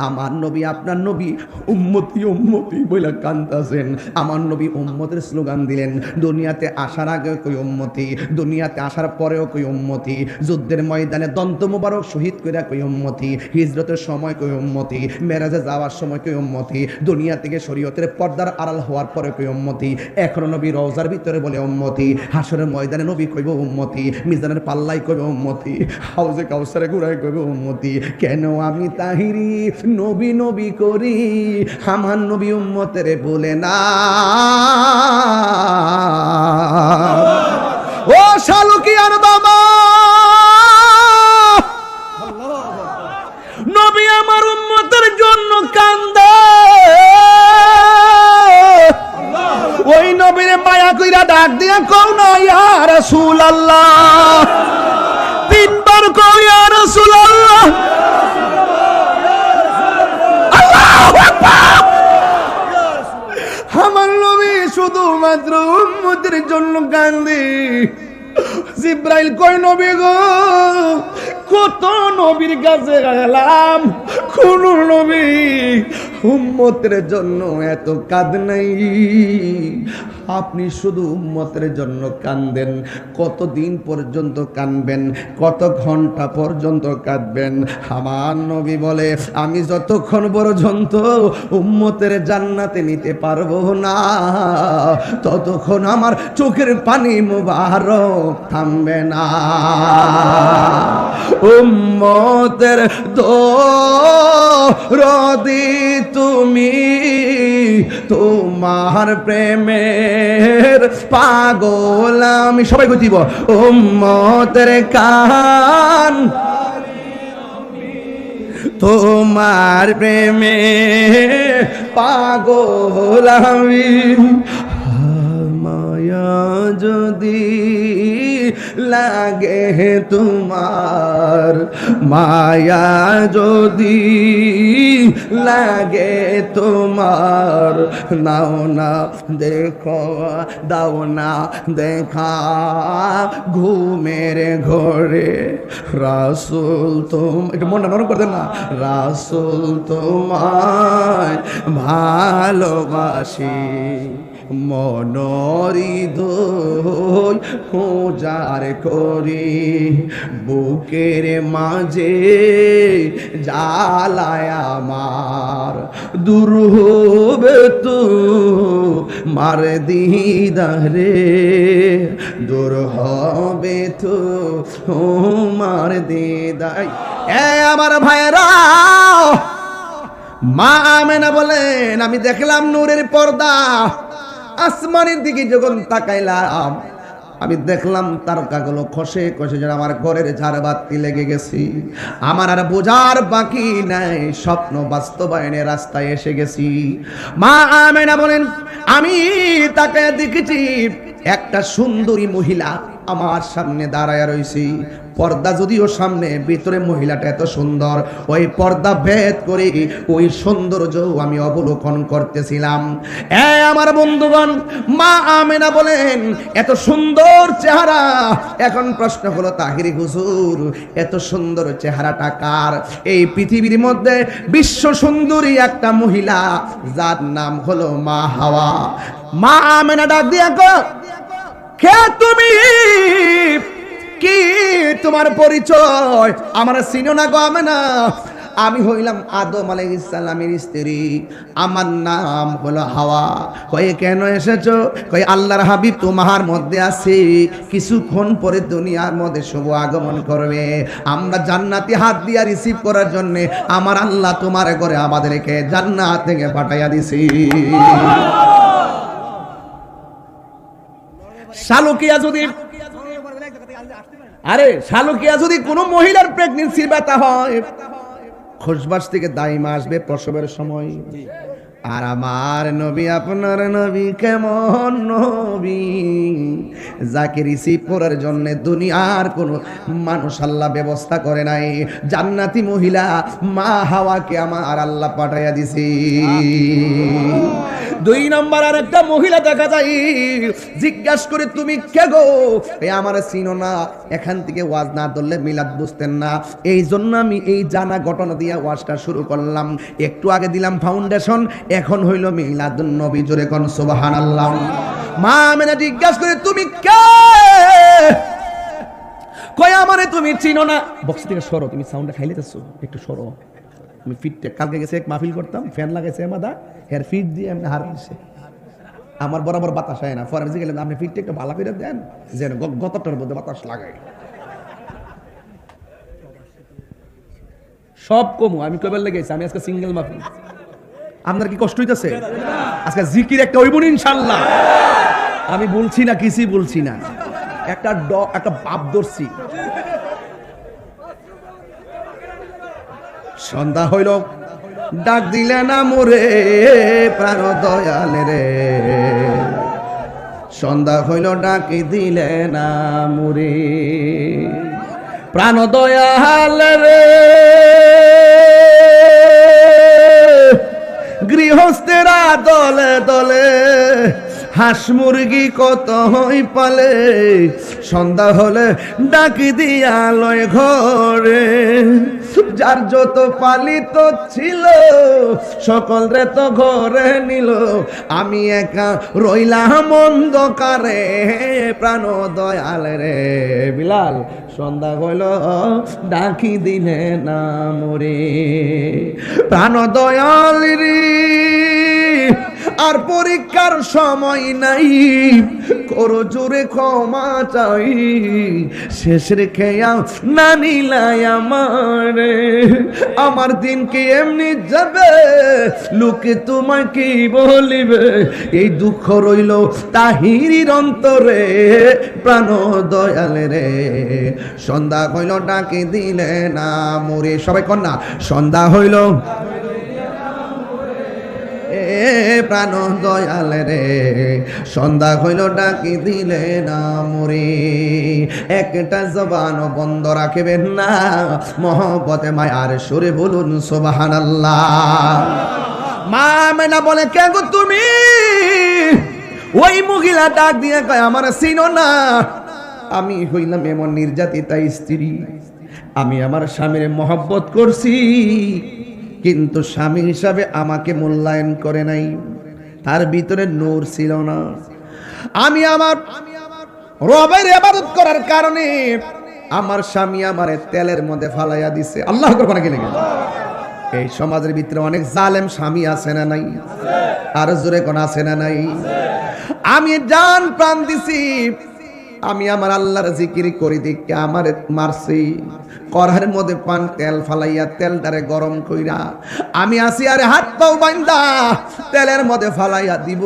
আমার নবী আপনার নবী উম্মতি উম্মতি বইলা কান্দাছেন। আমার নবী উম্মতের স্লোগান দিলেন। দুনিয়াতে আসার আগে কই উম্মতি, দুনিয়াতে আসার পরেও কই উম্মতি, যুদ্ধের ময়দানে দন্ত মোবারক শহীদ কইরা কই উম্মতি, হিজরতের সময় কই উম্মতি, মেরাজে যাওয়ার সময় কই উম্মতি, দুনিয়া থেকে শরীয়তের পর্দার আড়াল হওয়ার পরে কই উম্মতি, এখনো নবী রওজার ভিতরে বলে উম্মতি, হাসরের ময়দানে নবী কইব উম্মতি, মিজানের পাল্লাই কইব উম্মতি, হাউজে কাউসারে ঘুরাই কইব উম্মতি। কেন আমি তাহিরি নবী নবী করি, আমার নবী উম্মতের বলে না। ও শালুকিয়ার বাবা, নবী আমার উম্মতের জন্য কান্দে। ওই নবীর মায়া কইরা ডাক দিয়া কও না ইয়া রাসূলুল্লাহ, তিনবার কও ইয়া রাসূলুল্লাহ। আমার নবী শুধুমাত্র উম্মতের জন্য কান্দে। জিব্রাইল কই নবী গো, কত নবীর কাছে গেলাম, কোন নবী উম্মতের জন্য এত কাঁদ নাই। আপনি শুধু উম্মতের জন্য কাঁদেন। কতদিন পর্যন্ত কাঁদবেন, কত ঘন্টা পর্যন্ত কাঁদবেন? আমার নবী বলে, আমি যতক্ষণ পর্যন্ত উম্মতের জান্নাতে নিতে পারবো না, ততক্ষণ আমার চোখের পানি মুবারক থামবে না। উম্মতের দরদি তুমি, তোমার প্রেমের পাগল আমি। সবাই কইতিব উম্মতের কান, তোমার প্রেমে পাগল আমি। মায়া যদি লাগে তোমার, মায়া যদি লাগে তোমার, নাও না দেখো, দাও না দেখা ঘুমের ঘরে। রাসূল একটু মনটা নরম করে দেন না। রাসূল তোমায় ভালোবাসি, মনোহৃদয় উজাড় করি, বুকের মাঝে জ্বালায় আমার, দূর হবে তো মার দিদারে, দূর হবে তো মার দিদার। আমার ভাইরা, মা আমেনা বলেন, আমি দেখলাম নূরের পর্দা। আসমানের দিকে যখন তাকাইলাম, আমি দেখলাম তারকাগুলো খসে খসে যেন আমার ঘরের ঝাড়বাতি লেগে গেছি। আমার আর বোঝার বাকি নাই, স্বপ্ন বাস্তবায়নের রাস্তায় এসে গেছি। মা আমেনা বলেন, আমি তাকায় দেখেছি একটা সুন্দরী মহিলা আমার সামনে দাঁড়ায় রয়েছি। পর্দা যদিও সামনে, ভিতরে মহিলাটা এত সুন্দর, ওই পর্দা ভেদ করে ওই সৌন্দর্য আমি অবলোকন করতেছিলাম। আমার বন্ধুগণ, মা আমেনা বলেন, এত সুন্দর চেহারা। এখন প্রশ্ন হলো, তাহিরি হুজুর, এত সুন্দর চেহারাটা কার? এই পৃথিবীর মধ্যে বিশ্ব সুন্দরী একটা মহিলা, যার নাম হলো মা হাওয়া। মা আমেনা ডাক দিয়া কো, কে তুমি? কি তোমার পরিচয়? আমার চিনো না গো আমেনা? আমি হইলাম আদম আলাইহিস সালামের স্ত্রী, আমার নাম হলো হাওয়া। কয়ে কেন এসেছো? কই আল্লাহর হাবিব তোমার মধ্যে আছে, কিছুক্ষণ পরে দুনিয়ার মধ্যে শুভ আগমন করবে। আমরা জান্নাতি হাত দিয়া রিসিভ করার জন্য আমার আল্লাহ তোমার ঘরে আমাদেরকে জান্নাত থেকে পাঠাইয়া দিছি। শালুকিয়া যদি, আরে শালুকিয়া যদি কোনো মহিলার প্রেগন্যান্সির ব্যথা হয়, খোঁজবাস থেকে দাইমা আসবে প্রসবের সময়। আর আমার নবী, আপনার নবী কেমন নবী, যাকে রিসিভ করার জন্য দুনিয়ার কোনো মানুষ আল্লাহ ব্যবস্থা করে নাই। জান্নাতি মহিলা মা হাওয়াকে আমার আল্লাহ পাঠাইয়া দিছি। দুই নম্বর আর একটা মহিলা দেখা যায়, জিজ্ঞাসা করে তুমি কে গো, এই আমার চিনো না, এখান থেকে ওয়াজ না ধরলে মিলাদ বুঝতেন না, এই জন্য আমি এই জানা ঘটনা দিয়ে ওয়াজটা শুরু করলাম। একটু আগে দিলাম ফাউন্ডেশন, এখন হইল মিলাদুন নবী, জোরে কোন সুবহানাল্লাহ। মা আমেনা জিজ্ঞাসা করে তুমি কে, কয় আমারে তুমি চিনো না। বক্স থেকে সরো, তুমি সাউন্ডটা খাইলেতেছো, একটু সরো। আমি ফিটটা কালকে গেছে এক মাহফিল করতাম, ফ্যান লাগাইছে আমাদা, হেয়ার ফিট দিয়ে এমনি হার দিছে, আমার বরাবর বাতাস হয় না। ফরেন্সিক গেলেন, আপনি ফিটটা একটু ভালো করে দেন, যেন গতটার মধ্যে বাতাস লাগাই। সব কমু, আমি কবে লেগেছি, আমি আজকে সিঙ্গেল মাহফিল। আপনার কি কষ্ট হইতেছে? আজকে জিকির একটা হইব ইনশাআল্লাহ। আমি বলছি না, কিছুই বলছি না, একটা বাপ ধরছি। সন্ধ্যা হইল, ডাক দিলে না মোরে প্রাণ দয়াল রে, সন্ধ্যা হইল ডাকি দিলে না মোরে প্রাণ দয়াল রে, গৃহস্থেরা দলে দলে হাঁস মুরগি কত হই পালে, সন্ধ্যা হলে ডাকি দিয়া লয় ঘরে, যার যত পালিত ছিল সকল রে তো ঘরে নিল, আমি একা রইলাম অন্ধকারে প্রাণ দয়াল রে। বিলাল, সন্ধ্যা হইল ডাকি দিলে না মোরে প্রাণ দয়াল রে, আর পরীক্ষার সময় নাই, করো জোরে ক্ষমা চাই, শেষ রেখে না নিলাই আমারে, আমার দিন কি এমনি যাবে, লোকে তোমায় কি বলিবে, এই দুঃখ রইল তাহিরির অন্তরে প্রাণ দয়াল রে, সন্ধ্যা হইল ডাকে দিলে না মোরে। সবাই কন্যা, সন্ধ্যা হইল প্রাণ দয়াল রে, সন্ধ্যা হইল ডাকি দিলে না মোরে, একটা জবান বন্ধ রাখবেন না, মহব্বতে মায়ার সুরে বলুন সুবহানাল্লাহ। মা আমেনা বলে, কে গো তুমি? ওই মহিলা ডাক দিয়ে কয়, আমার চিনো না, আমি হইলাম এমন নির্যাতিতা স্ত্রী, আমি আমার স্বামীর মহব্বত করছি, কিন্তু স্বামী হিসাবে আমাকে মূল্যায়ন করে নাই, তার ভিতরে নূর ছিল না। আমি আমার রবের ইবাদত করার কারণে আমার স্বামী আমারে তেলের মধ্যে ফালাইয়া দিছে। আল্লাহু আকবার বলে গেলেন। এই সমাজের ভিতরে অনেক জালেম স্বামী আছে না নাই? আর জোরে কোন আছে না নাই? আমি জান প্রাণ দিছি, আমি আমার আল্লাহর জিকির করি দেখে আমার মারছি, কড়ার মধ্যে পান তেল ফালাইয়া তেলটারে গরম কইরা আমি আসি, আরে হাত পাও বান্দা তেলের মধ্যে ফালাইয়া দিব।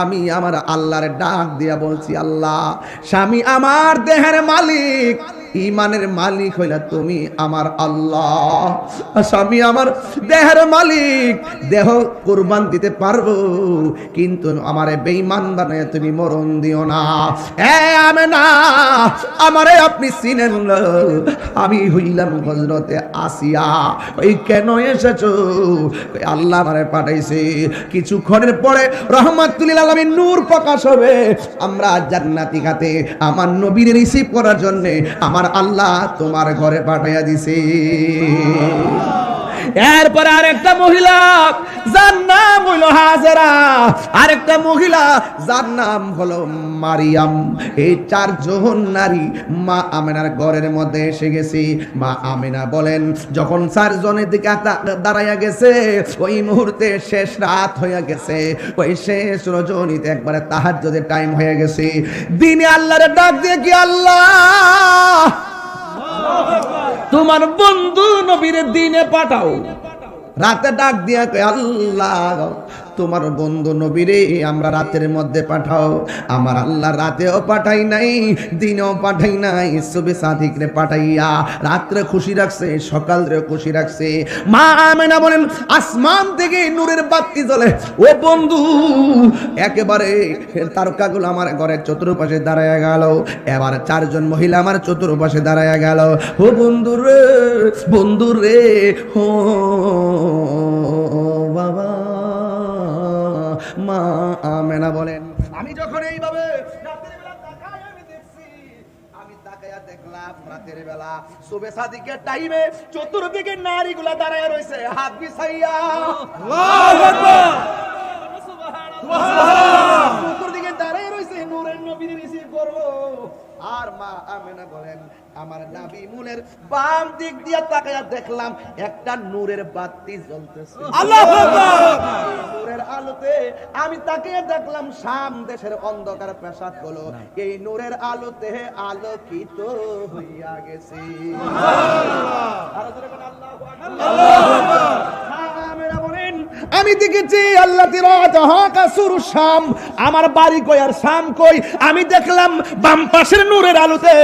আমি আমার আল্লাহরে ডাক দিয়া বলছি, আল্লাহ, স্বামী আমার দেহের মালিক, ইমানের মালিক হইলা তুমি আমার আল্লাহ, স্বামী আমার দেহের মালিক, দেহ কুরবান দিতে পারবো, কিন্তু আমারে বেঈমান বানায় তুমি মরণ দিও না। আমেনা, আমারে আপনি চিনেন না, আমি হইলাম হযরতে আসিয়া, ওই কেন এসেছো? আল্লাহ আমারে পাঠাইছে, কিছুক্ষণের পরে রহমাতুল লিল আলামিন নূর প্রকাশ হবে, আমরা জান্নাতি খাতে আমার নবীর রিসিভ করার জন্য আমার আল্লাহ তোমার ঘরে পাঠাইয়া দিছে। এরপরে আরেকটা মহিলা যার নাম হলো হাজেরা, আরেকটা মহিলা যার নাম হলো মারিয়াম, এই চারজন নারী মা আমেনার ঘরের মধ্যে এসে গেছে। মা আমেনা বলেন, যখন চারজনের দিকে দাঁড়াইয়া গেছে, ওই মুহূর্তে শেষ রাত হয়ে গেছে, ওই শেষ রজনীতে একবারে তাহাজ্জুদের টাইম হয়ে গেছে। দিনে আল্লাহরে ডাক দিয়ে কি, আল্লাহ তোমার বন্ধু নবীর দিনে পাঠাও। রাতে ডাক দিয়া কয়, আল্লাহ তোমার বন্ধু নবীরে আমরা রাতের মধ্যে পাঠাও। আমার আল্লাহ রাতেও পাঠাই নাই, দিনেও পাঠাই নাই, সুবে সাদিকরে পাঠাইয়া রাত্রে খুশি রাখছে, সকালে খুশি রাখছে। মা আমেনা বলেন, আসমান থেকে নূরের বাতি জ্বলে, ও বন্ধু একেবারে তারকাগুলো আমার ঘরের চতুর্পাশে দাঁড়ায় গেল। এবার চারজন মহিলা আমার চতুর্পাশে দাঁড়ায় গেল। ও বন্ধু রে, বন্ধু রে, ও বাবা আমি তাকায়া দেখলাম রাতের বেলা সুবে সাদিকের টাইমে চতুর্দিকে নারীগুলা দাঁড়ায় রয়েছে হাত বিছাইয়া। আল্লাহু আকবার, সুবহানাল্লাহ। চতুর্দিকে দাঁড়ায় রয়েছে নূরের নবীর রিসিভ করব। আর মা আমেনা বলেন আমার নবী মুনের বাম দিক দিয়া তাকায়া দেখলাম একটা নূরের বাতি জ্বলতেছে। আল্লাহু আকবার। নূরের আলোতে আমি তাকিয়ে দেখলাম শাম দেশের অন্ধকার প্রাসাদ গুলো এই নূরের আলোতে আলোকিত হইয়া গেছে। আমি দেখেছি আল্লাহ শাম, আমার বাড়ি কই আর শাম কই? আমি দেখলাম বাম পাশের নূরের আলোতে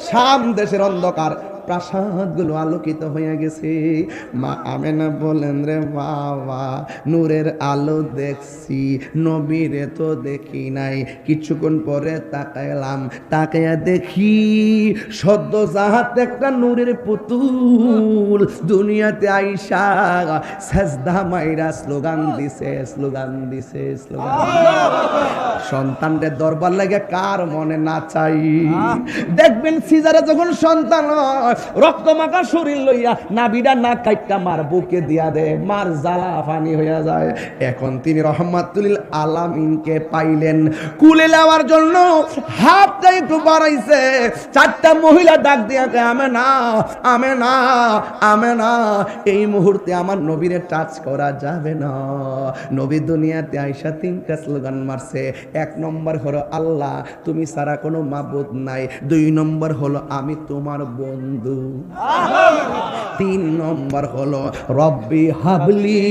শাম দেশের অন্ধকার প্রাসাদ গুলো আলোকিত হয়ে গেছে। মা আমেনা বলেন রে বাবা, নূরের আলো দেখছি, নবীরে তো দেখি নাই। কিছুক্ষণ পরে তাকাইলাম, তাকাইয়া দেখি সদ্য জাহাত একটা নূরের পুতুল দুনিয়াতে আইসা সাজদা মাইরা স্লোগান দিছে, স্লোগান দিছে, স্লোগান। সন্তানদের দরবার লাগে কার মনে না চাই? দেখবেন সিজারে যখন সন্তান রক্ত মাখা শরীর লইয়া নাবিডা না কাইটা মার বুকে দিয়া দে, মার জ্বালা পানি হইয়া যায়। এখন তিনি রহমাতুল আলামিনকে পাইলেন, কুলে নেওয়ার জন্য হাতটা একটু বাড়াইছে। চারটা মহিলা ডাক দিয়া কয় আমেনা, আমেনা, আমেনা, এই মুহূর্তে আমার নবীরে টাচ করা যাবে না। নবী দুনিয়াতে আইসা তিনটা স্লোগান মারছে। এক নম্বর হলো আল্লাহ তুমি ছাড়া কোনো মাবুদ নাই। দুই নম্বর হলো আমি তোমার বন্ধু। তিন নম্বর হলো রব্বি হাবলি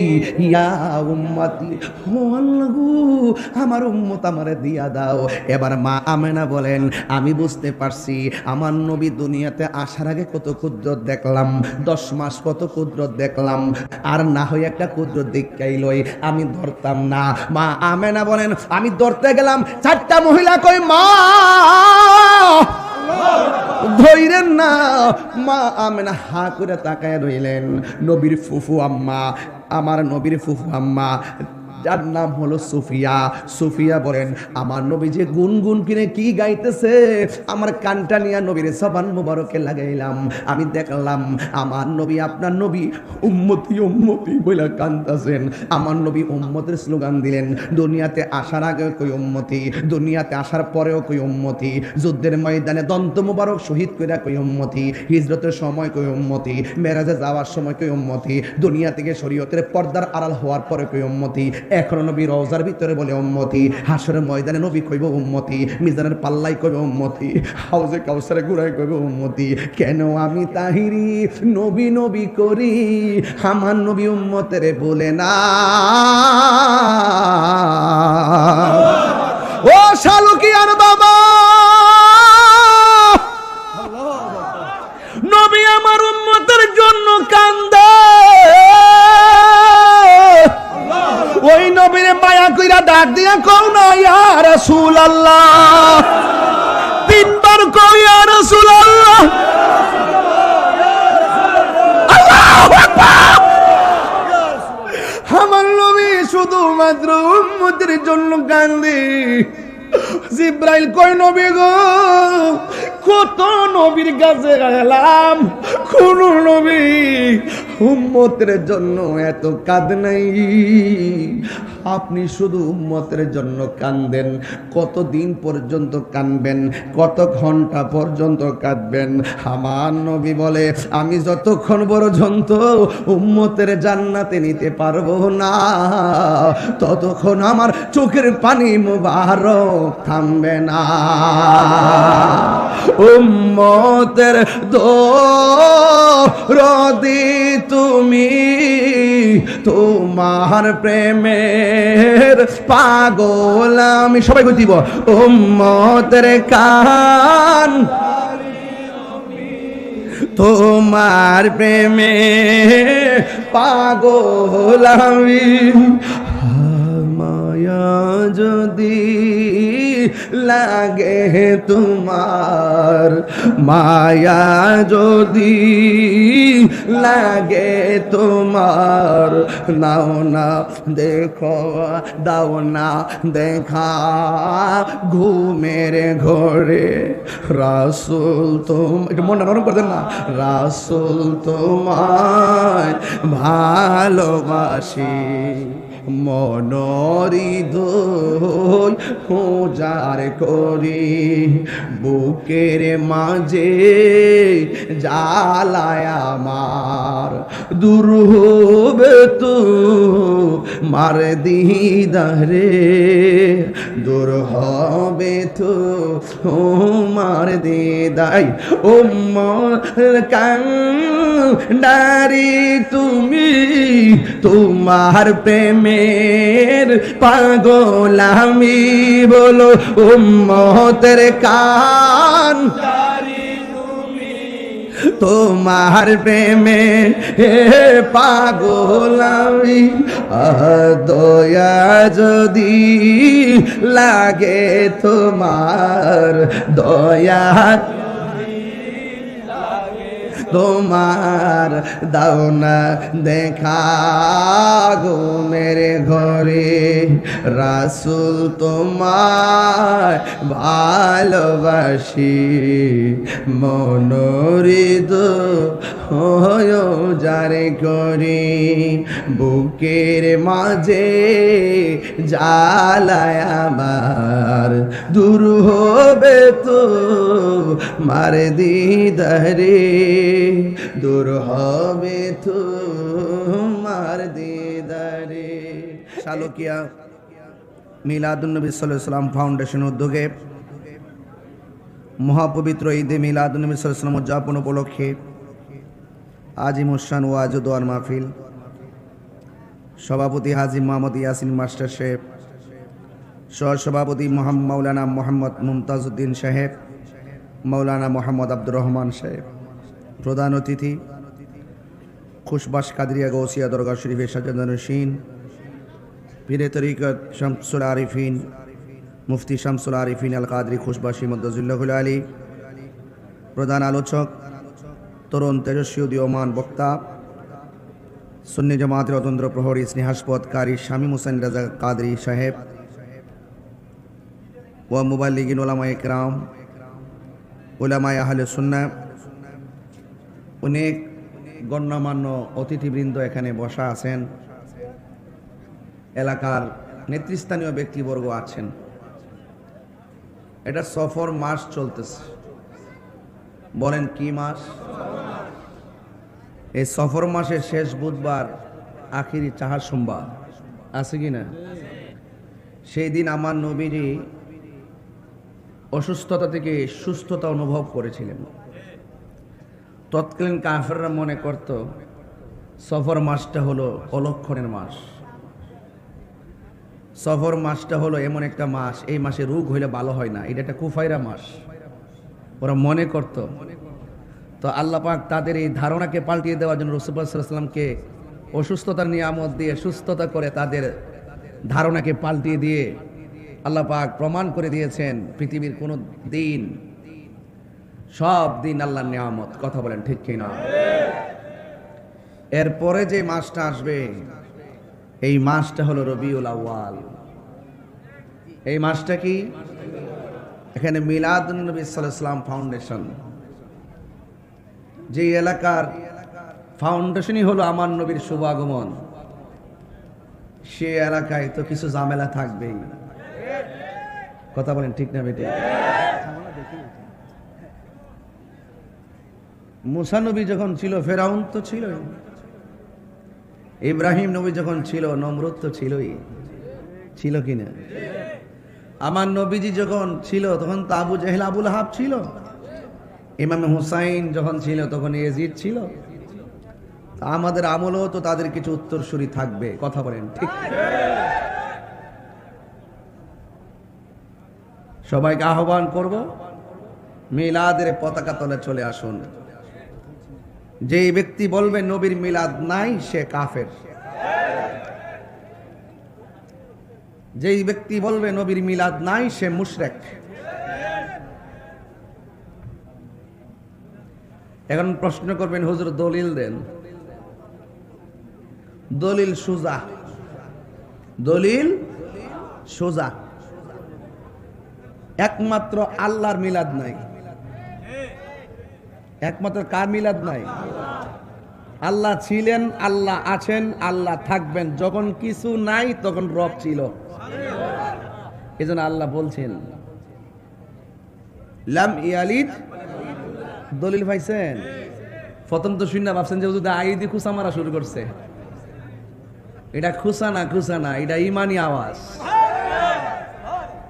ইয়া উম্মতি, ও আল্লাহ আমার উম্মত আমারে দিয়া দাও। এবার মা আমেনা বলেন আমি বুঝতে পারছি আমার নবী দুনিয়াতে আসার আগে কত কুদরত দেখলাম, 10 মাস কত কুদরত দেখলাম, আর না হয় একটা কুদরত দেখাইলই আমি ধরতাম না। মা আমেনা বলেন আমি ধরতে গেলাম, চারটা মহিলা কই মা ধইরেন না। মা আমেনা হা করে তাকায় রইলেন। নবীর ফুফু আম্মা, আমার নবীর ফুফু আম্মা যার নাম হলো সুফিয়া। সুফিয়া বলেন আমার নবী যে গুনগুন কিনে কি গাইতেছে, আমার কানটা নিয়ে নবীর জবান মুবারকে লাগাইলাম। আমি দেখলাম আমার নবী আপনার নবী উম্মতি উম্মতি বলে কান্দাছেন। আমার নবী উম্মতের স্লোগান দিলেন। দুনিয়াতে আসার আগে কই উম্মতি, দুনিয়াতে আসার পরেও কই উম্মতি, যুদ্ধের ময়দানে দন্ত মুবারক শহীদ কইরা কই উম্মতি, হিজরতের সময় কই উম্মতি, মেরাজে যাওয়ার সময় কই উম্মতি, দুনিয়া থেকে শরীয়তের পর্দার আড়াল হওয়ার পরে কই উম্মতি, এখন নবী রওজার ভিতরে বলে উম্মতি, হাসরের ময়দানে নবী কইব উম্মতি, মিজানের পাল্লাই কইব উম্মতি, হাউজে কাউসারে ঘুরাই কইব উম্মতি। কেন আমি তাহিরি নবী নবী করি, আমার নবী উম্মতের বলে না। ও শালুকিয়ার বাবা, নবী আমার উম্মতের জন্য কান্দে। ওই নবীরে মায়া কইরা ডাক দিয়া কও না ইয়া রাসূলুল্লাহ, তিনবার কও ইয়া রাসূলুল্লাহ। আল্লাহু আকবার। আমার নবী শুধুমাত্র উম্মতের জন্য কান্দে। জিব্রাইল কই নবী গো, কত নবীর কাছে গেলাম, কোন নবী উম্মতের জন্য এত কাঁদে নাই। আপনি শুধু উম্মতের জন্য কাঁদেন। কতদিন পর্যন্ত কাঁদবেন, কত ঘন্টা পর্যন্ত কাঁদবেন? আমার নবী বলে আমি যতক্ষণ পর্যন্ত উম্মতের জান্নাতে নিতে পারবো না, ততক্ষণ আমার চোখের পানি মুবারক থামবে না। উম্মতের দরদি তুমি, তোমার প্রেমের পাগল আমি। সবাই কই দিব উম্মতের কান, তোমার প্রেমে পাগল আমি। মায়া যদি লাগে তোমার, মায়া যদি লাগে তোমার, নাও না দেখো, দাও না দেখা ঘুমের ঘরে, রাসূল একটু মনটা নরম করে দেন না, রাসূল তোমায় ভালোবাসি, মনোহৃদয় পূজার করি, বুকের মাঝে জ্বালায় আমার, দূর হবে তো মার দিদারে, দূর হবে তো মার দিদাই, ও মোর কান্ডারি তুমি, তোমার প্রেমের পাগল আমি, বলো উম্মতের কান, তোমার প্রেমে পাগল আমি, দয়া যদি লাগে তোমার, দয়া তোমার, দাও না দেখা ঘুমের ঘরে, রাসূল তোমায় ভালোবাসি, মনোহৃদয় জারে করি, বুকের মাঝে জ্বালায় আমার, দূর হবে তো মার দিদারে, দূর হবে তো মার দিদারে। শালকিয়া মিলাদুন্নবী সাল্লাল্লাহু আলাইহি ওয়াসাল্লাম ফাউন্ডেশন উদ্যোগে মহাপবিত্র ঈদে মিলাদুন্নবী সাল্লাল্লাহু আলাইহি ওয়াসাল্লাম উদযাপন উপলক্ষে আজিমুস-শান ওয়াজ ও দোয়ার মাহফিল, সভাপতি হাজী মোহাম্মদ ইয়াসিন মাস্টার সাহেব, সহসভাপতি মাওলানা মোহাম্মদ মুমতাজউদ্দিন সাহেব, মাওলানা মোহাম্মদ আব্দুর রহমান সাহেব, প্রধান অতিথি খুশবাস কাদরিয়া গৌসিয়া দরগা শরীফের সাজাদানশীন পীরে তরিকত শামসুল আরিফিন মুফতি শামসুল আরিফিন আল কাদরি খুশবাসী মদ্দাজুল্লাহুল আলী, প্রধান আলোচক তরুণ তেজস্বী উদীয়মান বক্তা সুন্নি জামাতের অতন্ত্র প্রহরী স্নেহাস্পদ কারি শামীম হোসেন রাজা কাদরি সাহেব, ওয়া মুবাল্লিগিন উলামায়ে কিরাম, উলামায়ে আহলে সুন্নাহ, অনেক গণ্যমান্য অতিথিবৃন্দ এখানে বসা আছেন, এলাকার নেতৃস্থানীয় ব্যক্তিবর্গ আছেন। এটা সফর মাস চলতেছে, বলেন কি মাস? এই সফর মাসের শেষ বুধবার আখিরি চাহার সোমবার আছে কি না? সেই দিন আমার নবীজি অসুস্থতা থেকে সুস্থতা অনুভব করেছিলেন। তৎকালীন কাফেররা মনে করত সফর মাসটা হলো অলক্ষণের মাস, সফর মাসটা হলো এমন একটা মাস, এই মাসে রোগ হইলে ভালো হয় না, এটা একটা কুফাইরা মাস ওরা মনে করত। তো আল্লাহ পাক তাদের এই ধারণাকে পাল্টিয়ে দেওয়ার জন্য রাসূলুল্লাহ সাল্লাল্লাহু আলাইহি ওয়াসাল্লামকে অসুস্থতার নিয়ামত দিয়ে সুস্থতা করে তাদের ধারণাকে পাল্টিয়ে দিয়ে আল্লাহ পাক প্রমাণ করে দিয়েছেন পৃথিবীর কোনো দিন, সব দিন আল্লাহর নিয়ামত। কথা বলেন ঠিক কি না? এরপরে যে মাসটা আসবে এই মাসটা হলো রবিউল আউয়াল। এই মাসটা কি? এখানে মিলাদুন্নবী সাল্লাল্লাহু আলাইহি ওয়াসাল্লাম ফাউন্ডেশন, যে এলাকার ফাউন্ডেশনই হলো আমার নবীর শুভ আগমন, সে এলাকায় তো কিছু ঝামেলা থাকবেই। কথা বলেন ঠিক না বেটে? মুসা নবী যখন ছিল ফেরাউন তো ছিলই, ইব্রাহিম নবী যখন ছিল নমরুদ তো ছিলই, ছিল কিনা? আমার নবীজি যখন ছিল তখন তো আবু জেহেল আবু লাহাব ছিল, ইমাম হুসাইন যখন ছিল তখন ইয়াজিদ ছিল। আমাদের আমলও তো তাদের কিছু উত্তরসূরি থাকবে। কথা বলেন ঠিক? সবাইকে আহ্বান করব, মিলাদের পতাকা তলে চলে আসুন। যে ব্যক্তি বলবে নবীর মিলাদ নাই সে কাফের। যেই ব্যক্তি বলবে নবীর মিলাদ নাই সে মুশরিক। এখন প্রশ্ন করবেন হুজুর দলিল দেন। দলিল সোজা, দলিল সোজা। একমাত্র আল্লাহর মিলাদ নাই। একমাত্র কার মিলাদ নাই? আল্লাহ ছিলেন, আল্লাহ আছেন, আল্লাহ থাকবেন। যখন কিছু নাই তখন রব ছিল। এজন্য আল্লাহ বলছেন লাম ইয়ালিদ। দলিল পাইছেন? প্রথম তো শুনে ভাবছেন যে হুজুর আইদি খুসা মারা শুরু করছে। এটা খুসা না, খুসা না, এটা ইমানি আওয়াজ।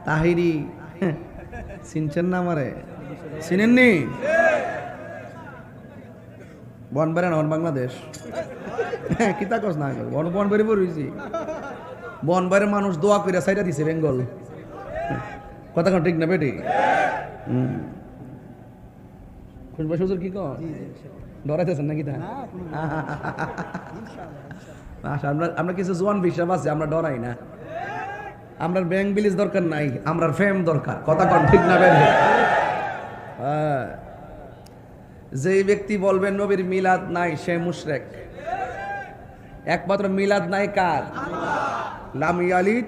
তাহিরি চিনছেন না আমারে? চিনেননি? বনবারে না বাংলাদেশ কিতা কস না বনবারে বলছি। বনবারের মানুষ দোয়া করে সাইডা দিছে বেঙ্গল। কথা কোন ঠিক না বেটি? খুশবাস হুজুর কি কর ডরাইতেছেন নাকি? তা আমরা কিছু জোয়ান বিশ্বাস আছে, আমরা ডরাই না। আমরা ব্যাংক বিলিজ দরকার নাই, আমরা ফেম দরকার। কথা কোন ঠিক না বেটি? যেই ব্যক্তি বলবেন নবীর মিলাদ নাই সে মুশরিক। একমাত্র মিলাদ নাই কার? লাম ইয়ালিদ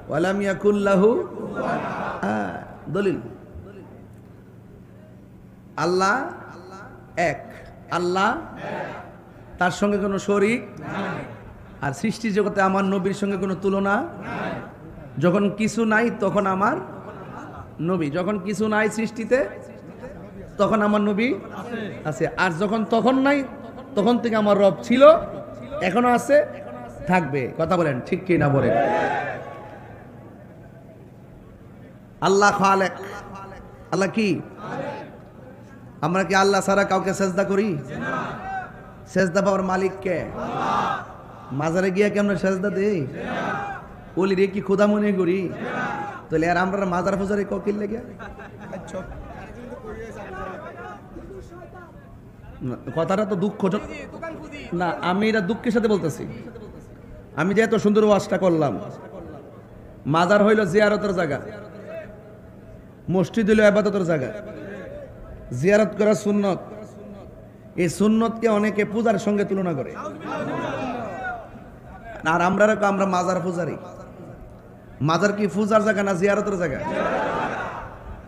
ওয়া লাম ইয়াকুল লাহু। দলিল আল্লাহ এক, আল্লাহ তার সঙ্গে কোনো শরীক আর সৃষ্টি জগতে আমার নবীর সঙ্গে কোনো তুলনা। যখন কিছু নাই তখন আমার নবী, যখন কিছু নাই সৃষ্টিতে তখন আমার নবী আছে। আর যখন তখন নাই তখন থেকে আমার রব ছিল, এখনো আছে, থাকবে। কথা বলেন ঠিক কি না বলেন? আল্লাহ খালেক। আল্লাহ কি? আমরা কি আল্লাহ ছাড়া কাউকে সেজদা করি? সেজদা পাওয়ার মালিক কে? মাজারে গিয়া কি আমরা সেজদা দেই? ওলি রে কি খোদা মনে করি? তাহলে আর আমরা মাজার ফুজারে ককিল লেগে কথাটা তো দুঃখ না। আমি এটা দুঃখের সাথে বলতেছি। আমি যে এত সুন্দর ওয়াজটা করলাম, মাজার হইল জিয়ারতের জায়গা, মসজিদ হইল ইবাদতের জায়গা। জিয়ারত করা সুন্নত। এই সুন্নতকে অনেকে পূজার সঙ্গে তুলনা করে। আর আমরা মাজার পূজারি। মাজার কি পূজার জায়গা না জিয়ারতের জায়গা?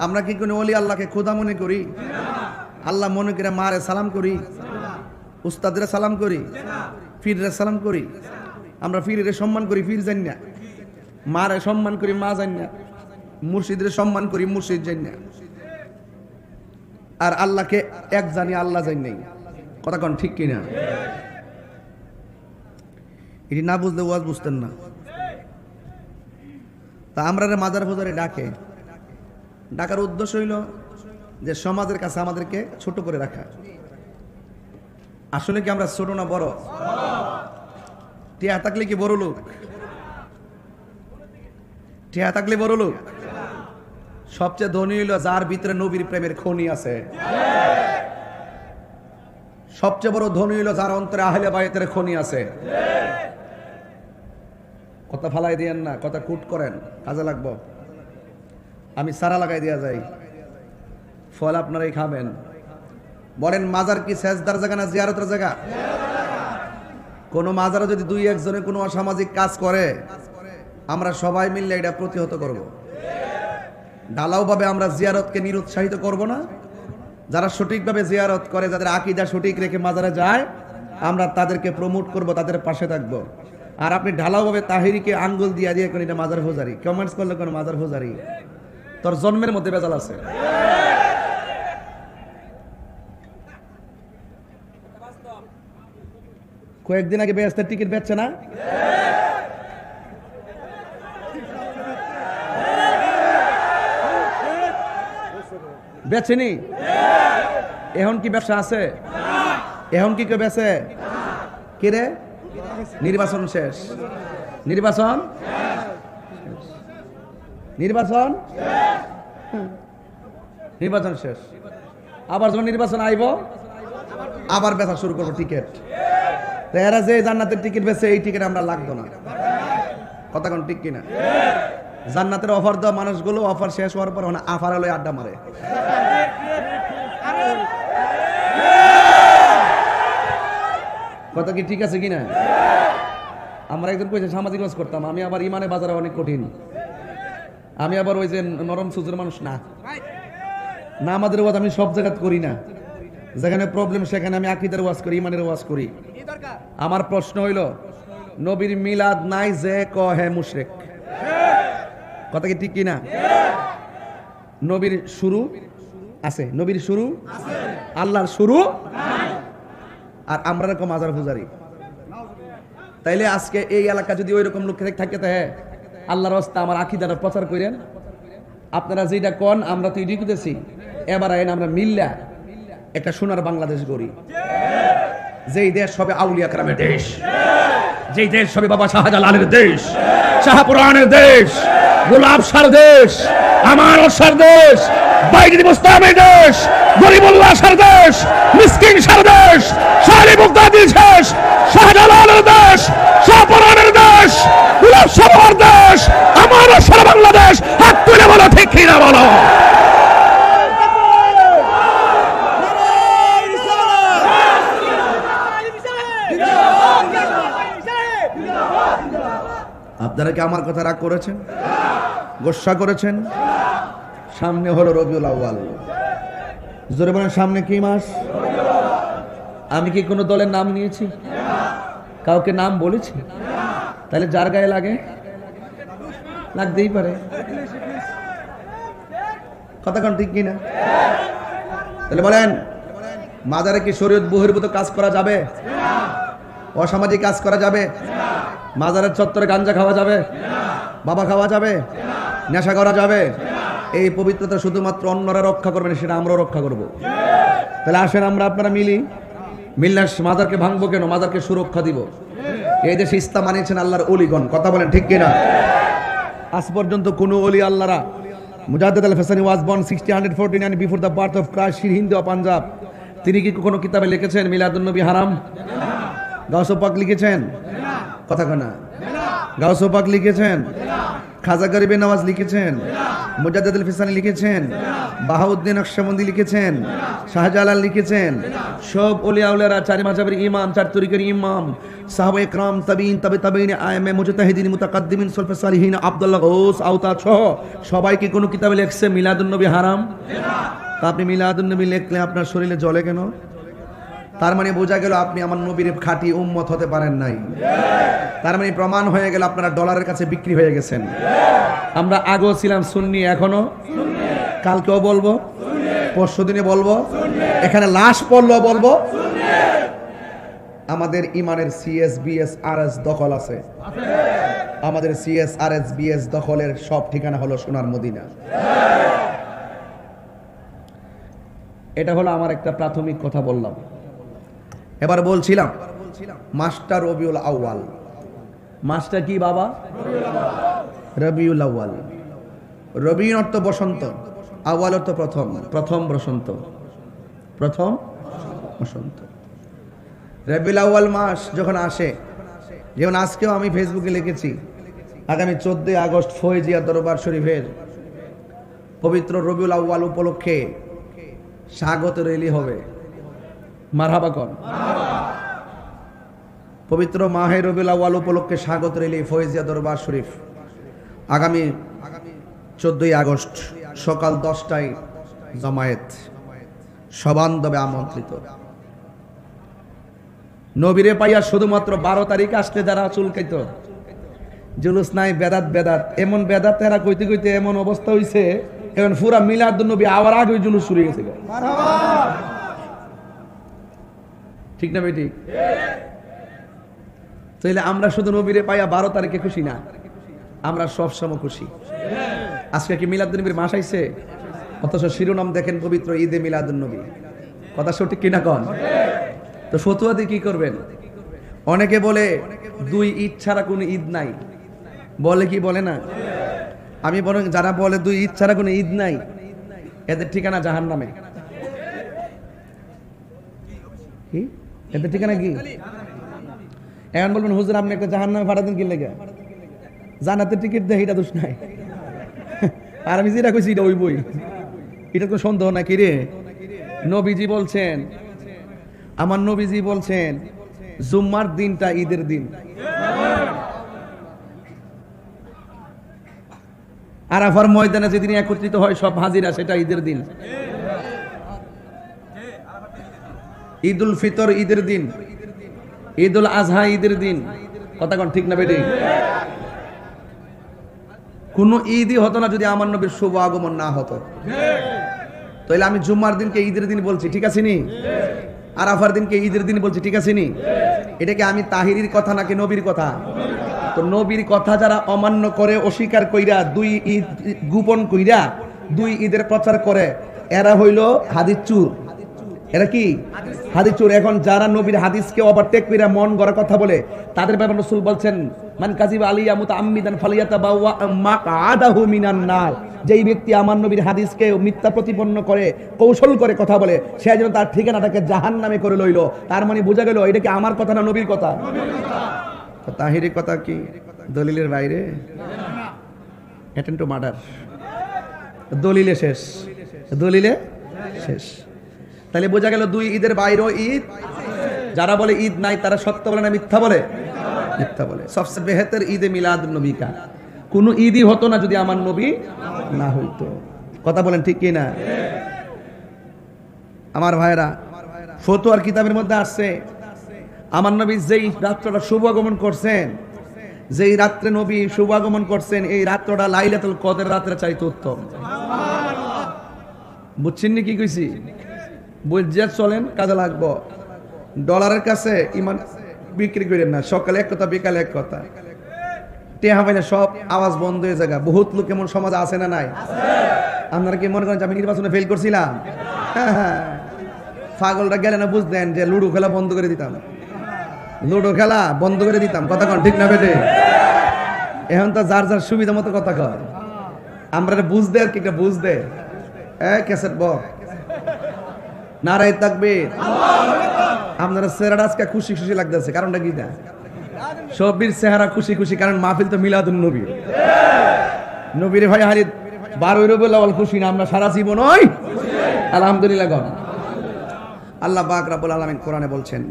আমরা কি কোনো ওলি আল্লাহকে খোদা মনে করি? আল্লাহ মনে করে মারে সালাম করি, উস্তাদরে সালাম করি, ফিরে সালাম করি। আমরা ফিরে সম্মান করি, ফির জানি না। মারে সম্মান করি, মা জানি না। মুর্শিদরে সম্মান করি, মুর্শিদ জানি না। আর আল্লাহকে এক জানি, আল্লাহ জানি নাই। কথা কোন ঠিক কিনা? এটি না বুঝলে ওয়াজ বুঝতেন না। তা আমরা মাজার ফুজারে ডাকে। ডাকার উদ্দেশ্য হইল যে সমাজের কাছে আমাদেরকে ছোট করে রাখা। আসলে কি আমরা ছোট না বড়? টিয়া থাকলে কি বড় লোক? টিয়া থাকলে বড় লোক? সবচেয়ে ধনী হইল যার ভিতরে নবীর প্রেমের খনি আছে। সবচেয়ে বড় ধনী হইল যার অন্তরে আহলে বাইতের খনি আছে। কথা ফালাই দিয়েন না, কথা কুট করেন, কাজে লাগবো। আমি সারা লাগাই দিয়া যাই, ফল আপনারাই খাবেন। বলেন মাজার কি সেজদার জায়গা না জিয়ারতের জায়গা? কোন মাজারে যদি দুই একজনে কোনো অসামাজিক কাজ করে, আমরা সবাই মিললে এটা প্রতিহত করব। ঢালাও ভাবে আমরা জিয়ারতকে নিরুৎসাহিত করব না। যারা সঠিকভাবে জিয়ারত করে, যাদের আকীদা সঠিক রেখে মাজারে যায়, আমরা তাদেরকে প্রমোট করব, তাদের পাশে থাকবো। আর আপনি ঢালাও ভাবে তাহিরিকে আঙ্গুল দিয়া দিয়ে কোন এটা মাজার ফুজারি কমেন্টস করলে কোন মাজার ফুজারি, তোর জন্মের মধ্যে বেজাল আছে। কয়েকদিন আগে বেহেশতের টিকিট বেচছে না? বেচেনি? এখন কি ব্যবসা আছে? এখন কি কেউ বেচে? কি রে? নির্বাচন শেষ। নির্বাচন নির্বাচন নির্বাচন শেষ। আবার যখন নির্বাচন আইব আবার বেচা শুরু করবো টিকিট। এরা যে জান্নাতের টিকিট বেচে এই টিকিট আমরা লাগতো না। কথা কোন ঠিক কিনা? জান্নাতের অফার দেওয়া মানুষগুলো অফার শেষ হওয়ার পর আফার হলে আড্ডা মারে। কথা কি ঠিক আছে কিনা? আমরা একজন কইছে সামাজিক কাজ করতাম, আমি আবার ইমানে বাজারে অনেক কঠিন, আমি আবার ওই যে নরম সুজের মানুষ না, না আমাদের ওয়াজ আমি সব জায়গা করি না, যেখানে প্রবলেম সেখানে আমি আকীদার ওয়াজ করি, ইমানের ওয়াজ করি। আমার প্রশ্ন হইল, নবীর মিলাদ নাই যে কহে মুশরিক, কথা কি ঠিক কিনা? নবীর শুরু আছে, নবীর শুরু আছে, আল্লাহর শুরু নাই, আর আমরা এরকম মাজার পূজারি। তাইলে আজকে এই এলাকা যদি ওই রকম লোক থাকে তাই আল্লাহর রাস্তা আমার আকীদাটা প্রচার করেন। আপনারা যেটা কোন আমরা তো এটাই করতেছি, এবার আইন আমরা মিল্লা একটা সোনার বাংলাদেশ গড়ি, যেই দেশ সবে আউলিয়া কেরামের দেশ, যেই দেশ সবে বাবা শাহজালালের দেশ, শাহপুরানের দেশ, গোলাপ শাহর দেশ, আমার শাহর দেশ, বাইরে মুস্তামের দেশ, গরিবুল্লাহ শাহর দেশ, মিসকিন শাহর দেশ, শাহরি মুক্তাদির দেশ, শাহজালালের দেশ, শাহপুরানের দেশ, গোলাপ শাহর দেশ, আমার শাহর বাংলাদেশ। হাত তুলে বলো ঠিক কিনা বলো। আপনারা কি আমার কথা রাগ করেছেন, গোসা করেছেন? সামনে হলো রবিউল আউয়াল, জোরে বলেন সামনে কি মাস? আমি কি কোনো দলের নাম নিয়েছি, কাউকে নাম বলেছি? তাহলে যার গায়ে লাগে লাগতেই পারে, কথা কোন ঠিক কিনা? তাহলে বলেন মাজারে কি শরীয়ত বহির্ভূত কাজ করা যাবে? অসামাজিক কাজ করা যাবে? মাজারের চত্বরে গাঞ্জা খাওয়া যাবে, বাবা খাওয়া যাবে, নেশা করা যাবে? এই পবিত্রতা শুধুমাত্র অন্যরা রক্ষা করবেন, সেটা আমরাও রক্ষা করব। তাহলে আসেন আমরা আপনারা মিললে মাজারকে ভাঙবো কেন, মাজারকে সুরক্ষা দিব। এই দেশে ইসলাম মানিয়েছেন আল্লাহর ওলিগণ, কথা বলেন ঠিক কিনা? আজ পর্যন্ত কোন ওলি আল্লাহরা, Mujaddid Al Fesani was born 1649 before the birth of Christ, Hindu of Punjab, তিনি কি কোনো কিতাবে লিখেছেন মিলাদুন নবী হারাম? গাউসে পাক লিখেছেন? কথা কনা গাউসে পাক লিখেছেন? খাজা গরিবে নওয়াজ লিখেছেন? মুজাদ্দিদ আল ফিসানি লিখেছেন? বাহাউদ্দিন নকশবন্দি লিখেছেন? শাহজালাল লিখেছেন? সব ওলিয়া উলিয়ারা, চার মাযহাবের ইমাম, চার তরিকার ইমাম, সাহাবায়ে کرام, তাবিঈন, তাবিঈন, আইম্মা, মুজতাহিদিন, মুতাকাদ্দিমিন, সালফে সালিহিন, আব্দুল্লাহ গৌস, আওতাদ সহ সবাই কি কোনো কিতাবে লিখছে মিলাদুন নবী হারাম? তা আপনি মিলাদুন নবী লিখলে আপনার শরীরে জ্বলে কেন? তার মানে বোঝা গেল আপনি আমার নবীর খাঁটি উম্মত হতে পারেন নাই। তার মানে প্রমাণ হয়ে গেল আপনারা ডলারের কাছে বিক্রি হয়ে গেছেন। আমরা আগেও ছিলাম সুন্নি, এখনো কালকেও বলবো, পরশু দিনে বলবো, এখানে লাশ পড়লেও বলবো। আমাদের ইমানের সিএসবিএস আরএস দখল আছে, আমাদের সিএসআরএসবিএস দখলের সব ঠিকানা হলো সোনার মদিনা। এটা হলো আমার একটা প্রাথমিক কথা বললাম। এবার বলছিলাম মাস্টার রবিউল আউয়াল, মাস্টার কি বাবা? রবিউল আউয়াল। রবি অর্থ বসন্ত, আউয়াল অর্থ প্রথম, প্রথম বসন্ত, প্রথম বসন্ত। রবিউল আউয়াল মাস যখন আসে, যেমন আজকেও আমি ফেসবুকে লিখেছি, আগামী 14 আগস্ট ফয়জিয়া দরবার শরীফের পবিত্র রবিউল আউয়াল উপলক্ষে স্বাগত র্যালি হবে। মারহাবা কর। পবিত্র মাহে রবিউল আউয়াল উপলক্ষে স্বাগত র্যালি ফয়জিয়া দরবার শরীফ আগামী 14 আগস্ট সকাল 10টায় জামায়াত সবান্ধবে আমন্ত্রিত। নবীরে পাইয়া শুধুমাত্র 12 তারিখ আসলে যারা চুলকাইত, জুলুস নাই, বেদাত বেদাত, এমন বেদাত এরা কইতে কইতে এমন অবস্থা হইছে, এখন পুরা মিলাদুন নবী আওয়ার আগে জুলুস শুরু হয়ে গেছে। ঠিক না বেটি? তাইলে আমরা শুধু নবীরে পাইয়া 12 তারিখে খুশি না, আমরা সব সময় খুশি। আজকে কি মিলাদুন নবীর মাস আইছে, অথচ শিরোনাম দেখেন পবিত্র ঈদে মিলাদুন নবী। কথা সঠিক কিনা কন? তো ফতুয়া দিয়ে কি করবেন? অনেকে বলে 2 ঈদ ছাড়া কোনো ঈদ নাই, বলে কি বলে না? আমি বরং যারা বলে 2 ঈদ ছাড়া কোনো ঈদ নাই, এদের ঠিকানা জাহান্নামে। কি এদের ঠিকানা কি? এখন বলবেন হুজুর আপনি একটা জাহান্নামে পাঠাতেন কি লেগে? জান্নাতের টিকিট দেয়, এটা দোষ নাই। আর আমি যেটা কইছি এটা ওই বই, এটা তো সন্দেহ নাকি রে? নবীজি বলছেন, আমার নবীজি বলছেন জুম্মার দিনটা ঈদের দিন। আরাফার ময়দানে যেদিন একত্রিত হয় সব হাজিরা, সেটা ঈদের দিন। ঈদুল ফিতর ঈদের দিন, ঈদুল আজহা ঈদের দিন। কথা কোন ঠিক না বেটি? কোন ঈদই হতো না যদি আমার নবীর শুভ আগমন না হতো। তাহলে আমি জুম্মার দিনকে ঈদের দিন বলছি, ঠিক আছে নি? আরাফার দিনকে ঈদের দিন বলছি, ঠিক আছে নি? এটা কি আমি তাহিরির কথা নাকি নবীর কথা? তো নবীর কথা যারা অমান্য করে, অস্বীকার কইরা, দুই ঈদ গোপন কইরা দুই ঈদের প্রচার করে, এরা হইল হাদিস চোর। এরা কি হাদিস চোর। এখন যারা নবীর হাদিসকে ওভারটেক কইরা মন গড়া কথা বলে, তাদের ব্যাপারে রাসূল বলছেন মান কাযিবা আলাইয়া মুতাআম্মিদান ফালিয়াতাবাওয়া মাকআদাহু মিনান নার। যেই ব্যক্তি আমার নবীর হাদিসকে মিথ্যা প্রতিপন্ন করে, কৌশল করে কথা বলে, সে যেন তার ঠিকানাটাকে জাহান্নামে করে লইল। তার মানে বোঝা গেল এটা কি আমার কথা না নবীর কথা? তাহিরি কথা কি দলিলের বাইরে? অ্যাটেন্ড টু মার্ডার, দলিলে শেষ, দলিলে শেষ। তাহলে বোঝা গেল দুই ঈদের বাইরেও ঈদ। যারা বলে ঈদ নাই তারা সত্য বলে না মিথ্যা বলে? মিথ্যা বলে। সবচেয়ে বেহতর ঈদে মিলাদ নবী কা। কোন ঈদই হতো না যদি আমার নবী না হইতো। কথা বলেন ঠিক কি না? আমার ভাইরা, ফতোয়ার কিতাবের মধ্যে আসছে আমার নবী যেই রাত্রটা শুভ আগমন করছেন, যেই রাত্রে নবী শুভ আগমন করছেন, এই রাত্রটা লাইলাতুল কদর রাত্রে চাইতে উত্তম। বুঝছেন নি কি কইছি? বুঝে চলেন, কাজে লাগবো। ডলারের কাছে ইমান বিক্রি করেন না। সকালে এক কথা, বিকালে এক কথা। টেহা পাইলে সব আওয়াজ বন্ধ হয়ে যায়। বহুত লোক এমন সমাজ আছে না নাই? আপনারা কি মনে করেন যে আমি নির্বাচনে ফেল করছিলাম? পাগলটা গেলে না বুঝতেন যে লুডো খেলা বন্ধ করে দিতাম, লুডো খেলা বন্ধ করে দিতাম। কথা কন ঠিক না বেটে? এখন তো যার যার সুবিধা মতো কথা কর। আমরা বুঝতে আর কি বুঝতে ক্যাসেট বক নারায় তাকবীর। আপনারা চেহারাটা আজকে খুশি খুশি লাগতেছে, কারণটা কি? না সবির চেহারা খুশি খুশি, কারণ মাহফিল তো মিলাদুন নবী। নবীর ভাই হারিদ 12 রবিউল আউয়াল খুশি না? আমরা সারা জীবন ওই আলহামদুলিল্লাহ গণ। আল্লাহ পাক রব্বুল আলামিন কোরআনে বলছেন,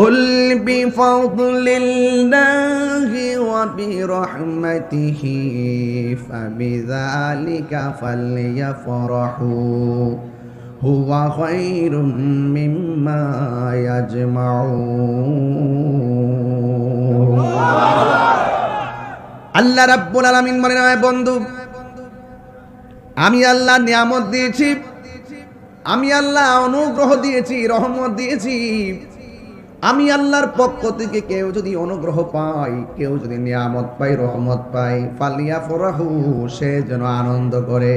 قل بفضل الله وبرحمته فبذلك فليفرحوا هو خير مما يجمعون। আল্লাহ রাব্বুল আলামিন বলেন, বন্ধু, আমি আল্লাহ নিয়ামত দিয়েছি, আমি আল্লাহ অনুগ্রহ দিয়েছি, রহমত দিয়েছি। আমি আল্লাহর পক্ষ থেকে কেউ যদি অনুগ্রহ পায়, কেউ যদি নিয়ামত পায়, রহমত পায়, ফালিয়া ফরাহু, সে যেন আনন্দ করে।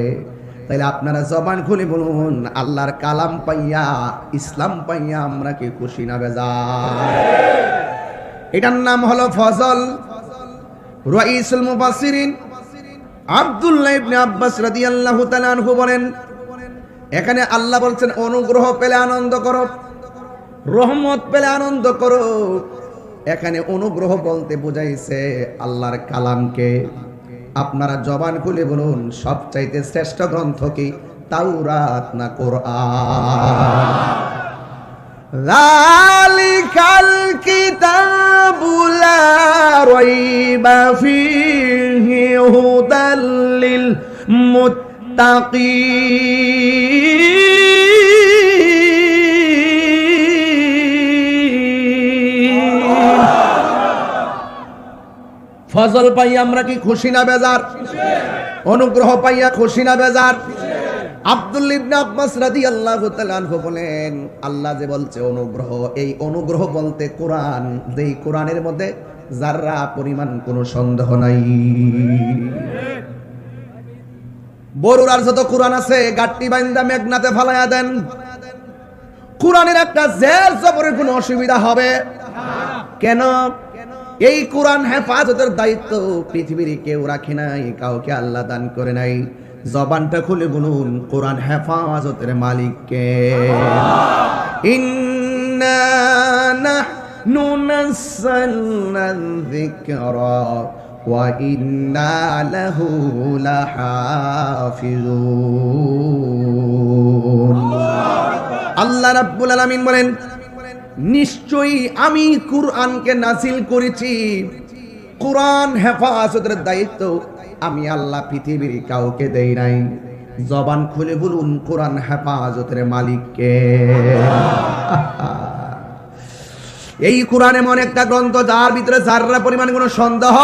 তাইলে আপনারা জবান খুলে বলুন, আল্লাহর কালাম পাইয়া, ইসলাম পাইয়া আমরা কি খুশি না বেজার? এটার নাম হলো ফজল। রাইসুল মুফাসসিরিন আব্দুল্লাহ ইবনে আব্বাস রাদিয়াল্লাহু তাআলা আনহু বলেন, এখানে আল্লাহ বলছেন অনুগ্রহ পেলে আনন্দ করো, রহমত পেলে আনন্দ করো। এখানে অনুগ্রহ বলতে বোঝাইছে আল্লাহর কালামকে। আপনারা জবান খুলে বলুন, সবচাইতে শ্রেষ্ঠ গ্রন্থ কি, তাওরাত না কোরআন? যালিকাল কিতাবু লা রাইবা ফীহি হুদাল লিল মুত্তাকিন। ফজল পাইয়া আমরা কি খুশি না বেজার? অনুগ্রহ পাইয়া খুশি না বেজার? আব্দুল্লাহ ইবনে আব্বাস রাদিয়াল্লাহু তাআলা আনহু বলেন, আল্লাহ যে বলছে অনুগ্রহ, এই অনুগ্রহ বলতে কোরআন, যেই কোরআনের মধ্যে যারা পরিমাণ কোনো সন্দেহ নাই। বড়ুরার যত কোরআন আছে গাট্টি বাইন্দা মেঘনাতে ফালাইয়া দেন। কোরআনের একটা জের জবরের কোনো অসুবিধা হবে কেন? এই কোরআন হেফাজতের দায়িত্ব পৃথিবীর কেউ রাখে নাই, কাউকে আল্লাহ দান করে নাই। জবানটা খুলে বলুন, কোরআন হেফাজতের মালিক কে? ইন্না নাহনু নাযালনা যিকরা ওয়া ইন্না লাহু লাহাফিজুন। আল্লাহ রাব্বুল আলামিন বলেন, নিশ্চয়ই আমি কুরআনকে নাযিল করেছি। কুরআন হেফাজতের দায়িত্ব আমি আল্লাহ পৃথিবীর কাউকে দেই নাই। জবান খুলে বলুন, কোরআন হেফাজতের মালিক কে? এই কোরআন এমন একটা গ্রন্থ যার ভিতরে যাররা পরিমাণ কোনো সন্দেহ।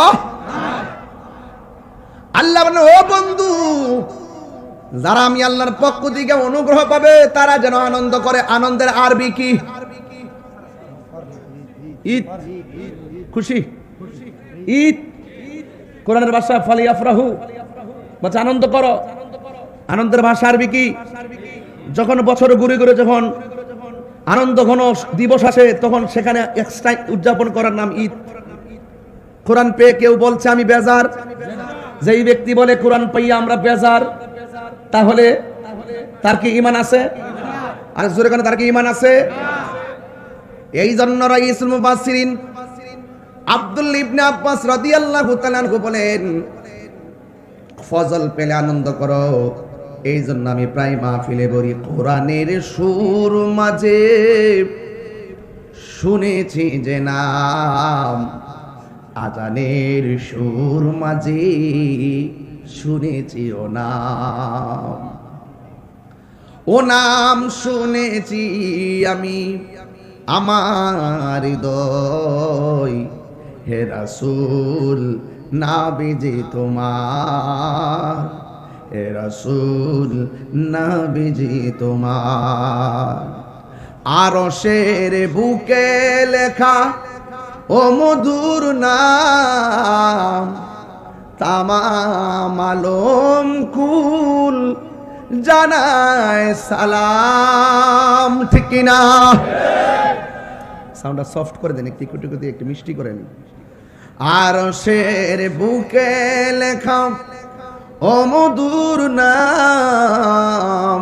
আল্লাহ বলেন, ও বন্ধু, যারা আমি আল্লাহর পক্ষ থেকে অনুগ্রহ পাবে তারা যেন আনন্দ করে। আনন্দের আরবি কি? ঈদ, খুশি। ঈদ কোরআনের ভাষা ফালিয়াফরাহু, বলছে আনন্দ করো। আনন্দের ভাষা আরবি কি? যখন বছর ঘুরে ঘুরে যখন আনন্দ ঘন দিবস আসে তখন সেখানে এক্সট্রা উদযাপন করার নাম ঈদ। কোরআন পেয়ে কেউ বলছে আমি বেজার, যেই ব্যক্তি বলে কোরআন পাইয়া আমরা বেজার, তাহলে তার কি ঈমান আছে? আর জোরে কেন, তার কি ঈমান আছে? এই জন্য রাইসুল মুফাসসিরিন আব্দুল্লাহ ইবনে আব্বাস রাদিয়াল্লাহু তাআলা আনহু বলেন, ফজল পেলে আনন্দ করো। এই জন্য আমি প্রায় মাহফিলে বলি, কোরআনের সুর মাঝে শুনেছি যে নাম, আজানের সুর মাঝে শুনেছি ও নাম, ও নাম শুনেছি আমি আমার হৃদয়। হে রাসূল নাবিজি তোমার, হে রাসূল নাবিজি তোমার। আরশের বুকে লেখা ও মধুর নাম, তামাম আলম কুল জানায় সালাম। ঠিক কিনা? সাউন্ডটা সফট করে দেন, একটু একটু দিয়ে একটু মিষ্টি করে নিন। আরশের বুকে লেখা ও মধুর নাম,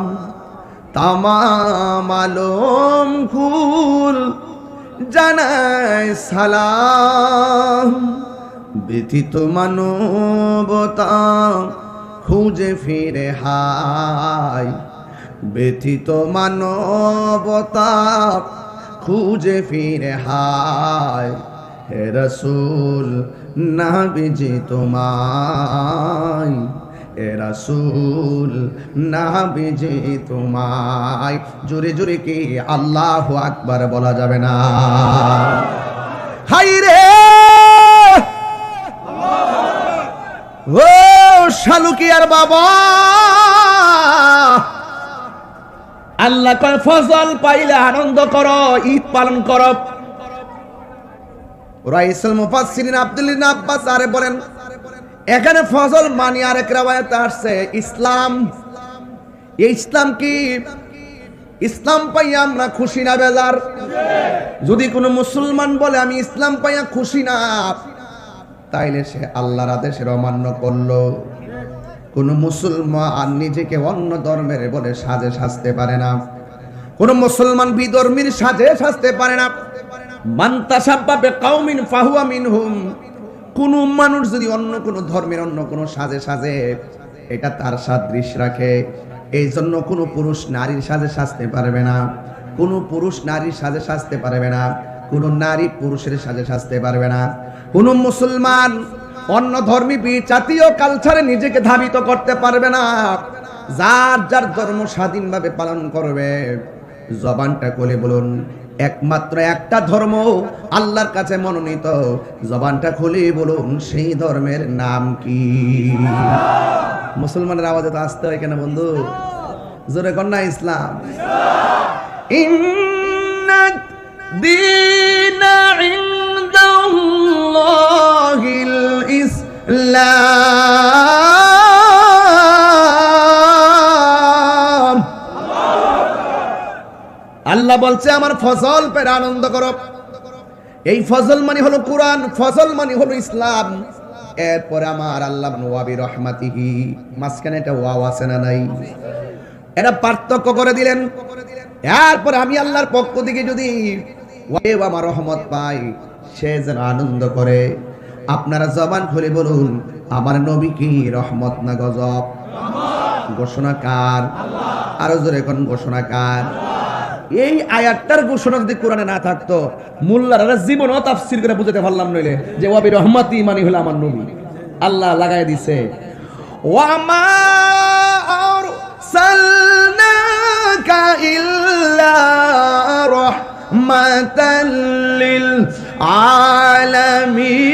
তামাম আলম কুল জানায় সালাম। ব্যথিত মানবতা খুঁজে ফিরে হায়, ব্যথিত মানবতা খুঁজে ফিরে হায়। হে রাসূল নাবিজি তোমায়, হে রাসূল নাবিজি তোমায়। জোরে জোরে কি আল্লাহু আকবার বলা যাবে না? হাই রে ও শালুকিয়ার বাবা, আল্লাহ কয় ফজল পাইলে আনন্দ করো, ঈদ পালন করো। রাইসুল মুফাসসিরিন আব্দুল্লাহ ইবনে আব্বাস আরে বলেন, এখানে ফজল মানে আরেক riwayate আসছে ইসলাম। এই ইসলাম কি? ইসলাম পাইয়া আমরা খুশি না বেজার? যদি কোনো মুসলমান বলে আমি ইসলাম পাইয়া খুশি না, তাইলে সে আল্লাহর আদেশের অমান্য করলো। কোন মুসলমান নিজেকে অন্য ধর্মের বলে সাজে সাজতে পারে না। কোন মুসলমান বিধর্মীর সাজে সাজতে পারে না। মান তাশাব্বা বিকাউমিন ফাহুয়া মিনহুম। কোন মানুষ যদি অন্য কোন ধর্মের অন্য কোন সাজে সাজে, এটা তার সাদৃশ্য রাখে। এই জন্য কোন পুরুষ নারীর সাজে সাজতে পারবে না, কোন পুরুষ নারীর সাজে সাজতে পারবে না, কোন নারী পুরুষের সাজে সাজতে পারবে না। কোন মুসলমান অন্য ধর্মী জাতীয় কালচারে নিজেকে ধাবিত করতে পারবে না। যার যার ধর্ম স্বাধীনভাবে পালন করবে। জবানটা খুলে বলুন, একমাত্র একটা ধর্ম আল্লাহর কাছে মনোনীত। জবানটা খুলে বলুন, সেই ধর্মের নাম কি? মুসলমানের আওয়াজে তো আসতে হয় কেন বন্ধু? জোরে কর না, ইসলাম। ইন্না দীনা ইনদাল্লাহিল ইসলাম। আল্লাহ বলছে আমার ফজল পেরে আনন্দ করো। এই ফজল মানে হলো কোরআন, ফজল মানে হলো ইসলাম। এরপরে আমার আল্লাহ ওয়াবি রহমাতিহি, মাঝখানে একটা ওয়াও আছে না নাই? এটা পার্থক্য করে দিলেন। এরপরে আমি আল্লাহর পক্ষ থেকে যদি আমার রহমত পাই, সে যেন আনন্দ করে। আপনারা জবান খুলে বলুন, আমার নবী কি রহমত না গজব? ঘোষণা কার? আরো জোরে এখন ঘোষণা কার? এই আয়াতটার ঘোষণা যদি কোরআনে না থাকতো, মোল্লারা জীবনও তাফসীর করে বুঝাতে পারলাম নইলে যে ওয়াবি রহমাতি মানে হলো আমার নবী। আল্লাহ লাগাই দিছে, ওয়া মা আরসালনাকা ইল্লা রাহমাতাল লিল আলামিন।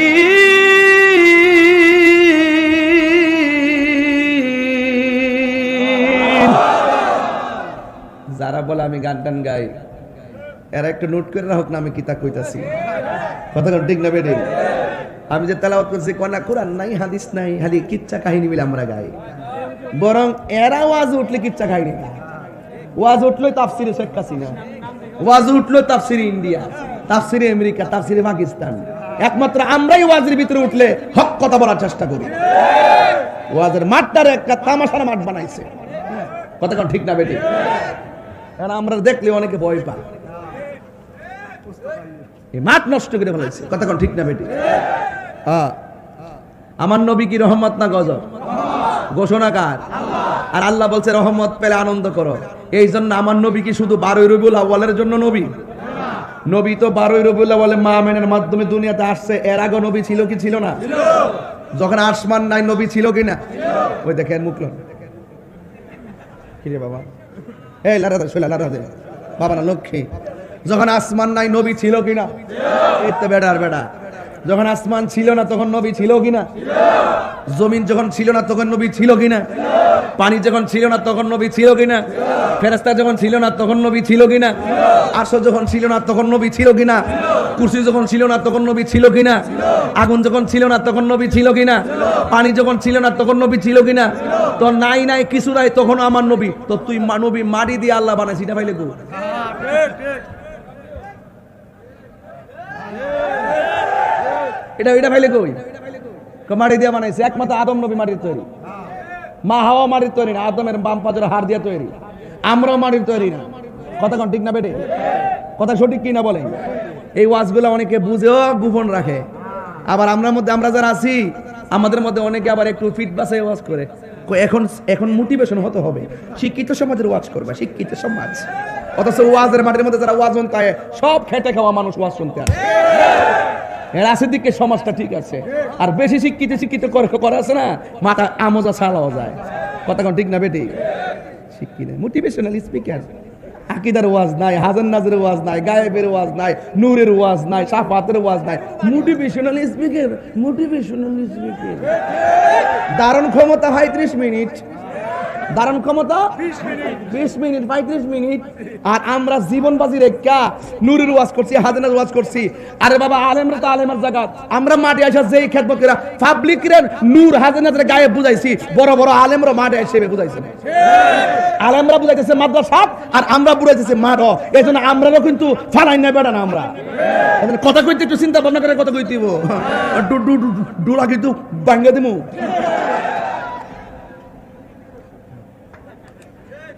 যারা বলে আমি গান টান গাই, এরা একটু নোট করে রাখুক না আমি কিতা কইতাছি। কথা ঠিক না বেডে? আমি যে তেলাওয়াত করছি কোনা কোরআন নাই, হাদিস নাই, খালি কিচ্ছা কাহিনী মিলে আমরা গাই। বরং এরা ওয়াজ উঠলে কিচ্ছা কাহিনী না, ওয়াজ উঠলো তাফসিরে শেখ হাসিনা, ওয়াজ উঠলো তাফসিরে ইন্ডিয়া, তাফসিরে আমেরিকা, তাফসিরে পাকিস্তান। একমাত্র আমরাই ওয়াজের ভিতরে উঠলে হক কথা বলার চেষ্টা করি। ওয়াজের মাঠটারে একটা তামাশার মাঠ বানাইছে। কথা কোন ঠিক না বেটি? কারণ আমরা দেখলে অনেকে ভয় পায়, এই মাঠ নষ্ট করে ফেলাইছে। কথা কোন ঠিক না বেটি? আমার নবী কি রহমত না গজব? ঘোষণা কার? আর আল্লাহ বলছে রহমত পেলে আনন্দ করো। এই জন্য আমার নবী কি শুধু 12 রবিউল আউয়ালের জন্য নবী? নবী তো 12 রবিউল আউয়ালে মা আমেনার মাধ্যমে দুনিয়াতে আসছে। এর আগে নবী ছিল কি ছিল না? যখন আসমান নাই নবী ছিল কি না? ওই দেখেন মুখলো কি রে বাবা, এই লারা দে শুলা লারা দে বাবা না লক্ষ্মী। যখন আসমান নাই নবী ছিল কি না? এই তো বেড়ার বেড়া। যখন আসমান ছিল না তখন নবী ছিল কিনা? জমিন যখন ছিল না তখন নবী ছিল কিনা? পানি যখন ছিল না তখন নবী ছিল কিনা? ফেরেশতা যখন ছিল না তখন নবী ছিল কিনা? আরশ যখন ছিল না তখন নবী ছিল কিনা? কুরসি যখন ছিল না তখন নবী ছিল কিনা? আগুন যখন ছিল না তখন নবী ছিল কিনা? পানি যখন ছিল না তখন নবী ছিল কিনা? তো নাই নাই কিছু নাই তখন আমার নবী। তো তুই নবী মাটি দিয়ে আল্লাহ বানাইছিস, এটা পাইলে কো? এটা ভাইলে কই? মাটি দিয়ে বানাইছে। একমাত্র আদম নবী মাটির তৈরি, মা হাওয়া মাটির তৈরি না, আদমের বাম পাজের হাড় দিয়ে তৈরি। আমরাও মাটির তৈরি না। কথা কোন ঠিক না বেটে? কথা সঠিক কি না বলেন? এই ওয়াজগুলো অনেকে বুঝেও গোপন রাখে। আবার আমরা যারা আছি আমাদের মধ্যে অনেকে আবার একটু ফিট বাসায় ওয়াজ করে। এখন মোটিভেশন হতে হবে, শিক্ষিত সমাজের ওয়াজ করবে, শিক্ষিত সমাজ। অথচ ওয়াজের মাঠের মধ্যে যারা ওয়াজ শুনতে হয় সব খেটে খাওয়া মানুষ ওয়াজ শুনতে আসে। এর আছে দিকে সমাজটা ঠিক আছে, আর বেশি শিক্ষিত করে আছে না, মাথা আমজা ছাড়াও যায়। কথা কোন ঠিক না বেটি? শিক্ষিত মোটিভেশনাল স্পিকার, আকীদার ওয়াজ নাই, হাজার নাজের ওয়াজ নাই, গায়েবের ওয়াজ নাই, নূরের ওয়াজ নাই, শাফাতের ওয়াজ নাই, মোটিভেশনাল স্পিকার। ধারণ ক্ষমতা 35 মিনিট, ধারণ ক্ষমতা 20 মিনিট, 35 মিনিট। আর আমরা জীবন বাজি রেখা নূরের ওয়াজ করছি, হাজার ওয়াজ করছি। আরে বাবা, আলেমরা তো আলেমের জায়গা। আমরা মাঠে আসা যেই খেদমত করা পাবলিক রে নূর হাজার গায়ে বুঝাইছি, বড় বড় আলেমরা মাঠে এসে বুঝাইছে। আলেমরা বুঝাইতেছে মাদ্রাসা, আর আমরা বুঝাইতেছি মাঠ। এই জন্য আমরাও কিন্তু ফালাই না বেড়া না। আমরা কথা কইতে একটু চিন্তা ভাবনা করে কথা কইতেব, ডুলা কিন্তু ভাঙ্গা দিমু।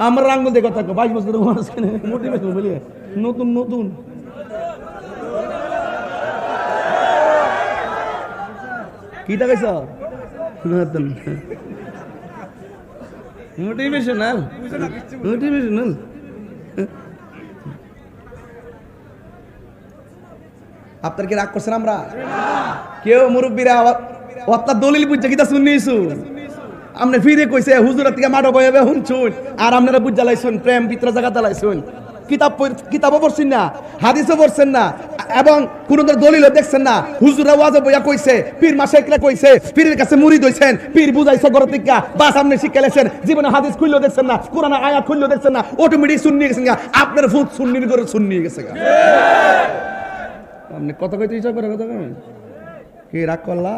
আমার আঙ্গুল দিয়ে কথা 22 বছর মোটিভেশন বলি নতুন নতুন। কি দেখাইছ? নতুন মোটিভেশনাল। আপনার কি রাগ করছেন? আমরা কেউ মুরব্বীরা অত্যার দলিল বুঝছে কিতা শুনিয়েছু? আপনি ফিরে কইছে হুজুরের থেকে মাঠো বয়ে শুনছুন, আর আপনারা বুঝ জ্বালাইছুন, প্রেম পিত্র জায়গা জ্বালাইছুন। কিতাবও পড়ছেন না, হাদিসও পড়ছেন না, এবং কোন দলিলও দেখছেন না। হুজুরা ওয়াজে বইয়া কইছে, পীর মাশায়েখরা কইছে, পীরের কাছে মুরিদ হইছেন, পীর বুঝাইছে ঘর থেকে, বাস আপনি শিক্ষা লেছেন। জীবনে হাদিস খুললেও দেখছেন না, কোরআন আয়াত খুললেও দেখছেন না, অটোমেটিক সুন্নি গেছেন গা। আপনার ভূত সুন্নির করে সুন্নি গেছে গা। আপনি কথা কইতে ইচ্ছা করে কথা কইবেন কি? রাগ করলা?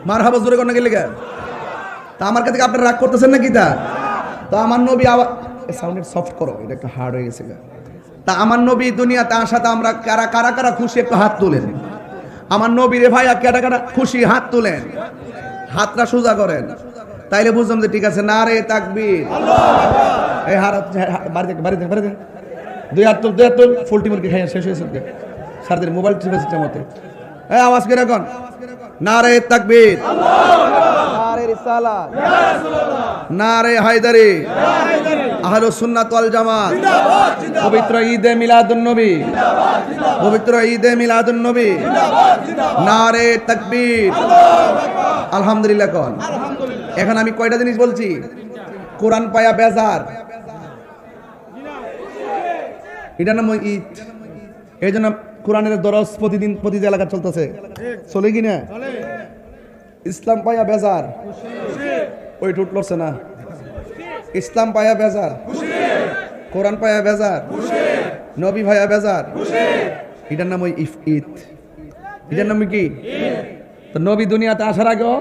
মারহাবা জোরে কোন গেলে গা? তা আমার কাছে আপনারা রাগ করতেছেন নাকি? তা আমার নবী সাউন্ড সফট করো, এটা একটু হার্ড হয়ে গেছে। তা আমার নবী দুনিয়াতে আসাতে আমরা কারা কারা খুশি একটু হাত তুলেন। আমার নবী রে ভাইয়া কারা কারা খুশি হাত তুলেন, হাতটা সোজা করেন। তাইলে বুঝলাম যে ঠিক আছে। নারে তাকবীর, এই বাড়িতে 2 হাত তুল ফুলটি মুরগি খাইয়া শেষ হয়েছে সারাদিন মোবাইল টিপেছে মতে। আওয়াজ করে এখন নারে তাকবীর, নারে রিসালাত, নারে হায়দারি, আহলুস সুন্নাত ওয়াল জামাত, পবিত্র ঈদে মিলাদুন নবী, পবিত্র ঈদে মিলাদুন নবী, নারে তাকবীর, আলহামদুলিল্লাহ কোন। এখন আমি কয়টা জিনিস বলছি? কোরআন পায়া বেজার, এটা নাম ঈদ। এই জন্য কোরআনের দরস প্রতি এলাকা চলতেছে, চলে কি না? ইসলাম পায়া বেজার, ওই টুট লড়ছে না। ইসলাম পায়া বেজার, কোরআন পায়া বেজার, নবী ভাইয়া বেজার, এটার নাম ওই ঈদ। এটার নাম কি? তো নবী দুনিয়াতে আসার আগে,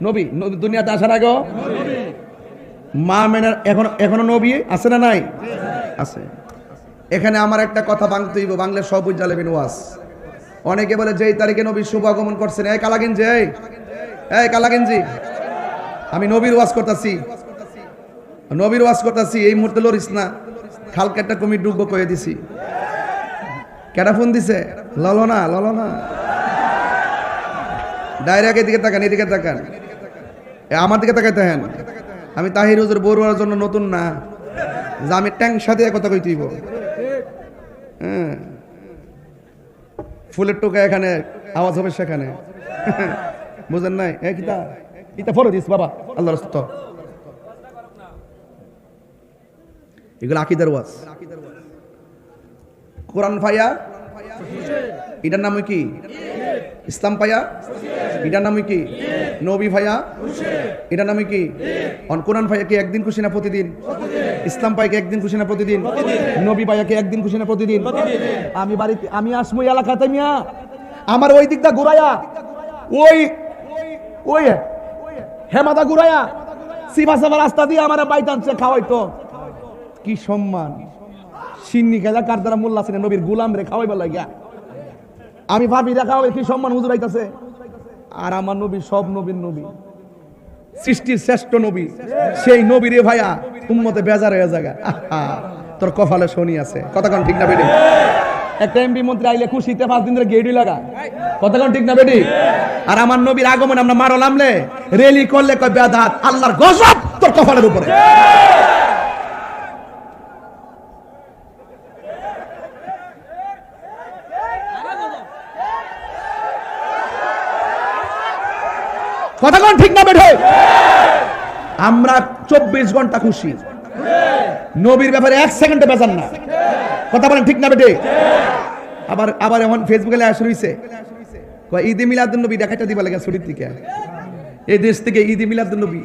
নবী দুনিয়াতে আসার আগে মা মেনার এখনো নবী আছে না নাই? আছে। এখানে আমার একটা কথা ভাঙতে হইব, বাংলার সব উজ্জালেবিন ওয়াজ। অনেকে বলে যেই তারিখে নবীর শুভ আগমন করছেন, এই কালাগিঞ্জি, এই কালাগিঞ্জি, আমি নবীর ওয়াজ করতেছি, নবীর ওয়াজ করতেছি। এই মুহূর্তে লরিস না, খালকে একটা কুমির ডুববো কয়ে দিছি। কেটা ফোন দিছে? ললো না ডাইরেক্ট এদিকে তাকান, এদিকে তাকান, আমার দিকে তাকাইতে হেন। আমি তাহির হুজুর বড়ুয়ার জন্য নতুন না যে আমি ট্যাঙ্ক সাথে কথা কই তুইব। হ্যাঁ, ফুলের টোকা এখানে, আওয়াজ হবে সেখানে, বুঝেন নাই? কিতা ফলো দিস বাবা, আল্লাহর রাস্তা। এগুলো আকীদার ওয়াজ। কোরআন পাইয়া এটার নাম কি? ইসলাম পাইয়া এটার নাম কি? নবী ভাইয়া এটার নাম কি? কোরআন ভাইয়া কি একদিন খুশি না প্রতিদিন? ইসলাম পাইকে একদিন খুশি না প্রতিদিন? নবী ভাইয়াকে একদিন খুশি না প্রতিদিন? আমি বাড়িতে, আমি আসমু এলাকাতে মিয়া, আমার ওই দিকটা ঘুরাইয়া, ওই হেমাদা ঘুরাইয়া সিফাসাফা রাস্তা দিয়ে আমার বাইত আনছে, খাওয়াইতো। কি সম্মান! সিন্নি খেলা কার দ্বারা মোল্লা ছিলেন, নবীর গুলাম রে খাওয়াইবার লাগিয়া। আমি ভাবি দেখা হবে কি সম্মান হুজুর আইতাছে। আর আমার নবী সব নবীর নবী, সৃষ্টির শ্রেষ্ঠ নবী, সেই নবী রে ভাইয়া উম্মতে বেজার হয়ে জায়গা। তোর কপালে শনি আছে, কতক্ষণ ঠিক না বেটি? একটা এমপি মন্ত্রী আইলে খুশিতে 5 দিন ধরে গেড়ি লাগা, কতক্ষণ ঠিক না বেটি? আর আমার নবীর আগমন আমরা মারো নামলে, রেলি করলে কয় বেদাত, আল্লাহর গজব তোর কপালের উপরে। কতক্ষণ ঠিক না বেঠে? আমরা 24 ঘন্টা খুশি, নবীর ব্যাপারে 1 সেকেন্ডে বেজান না। কথা বলেন ঠিক না বেঠে? আবার এখন ফেসবুকে আসে রইছে ঈদে মিলাদুন নবী দেখাইতে দিবা লাগে ছুটির থেকে। এই দেশ থেকে ঈদে মিলাদুন নবী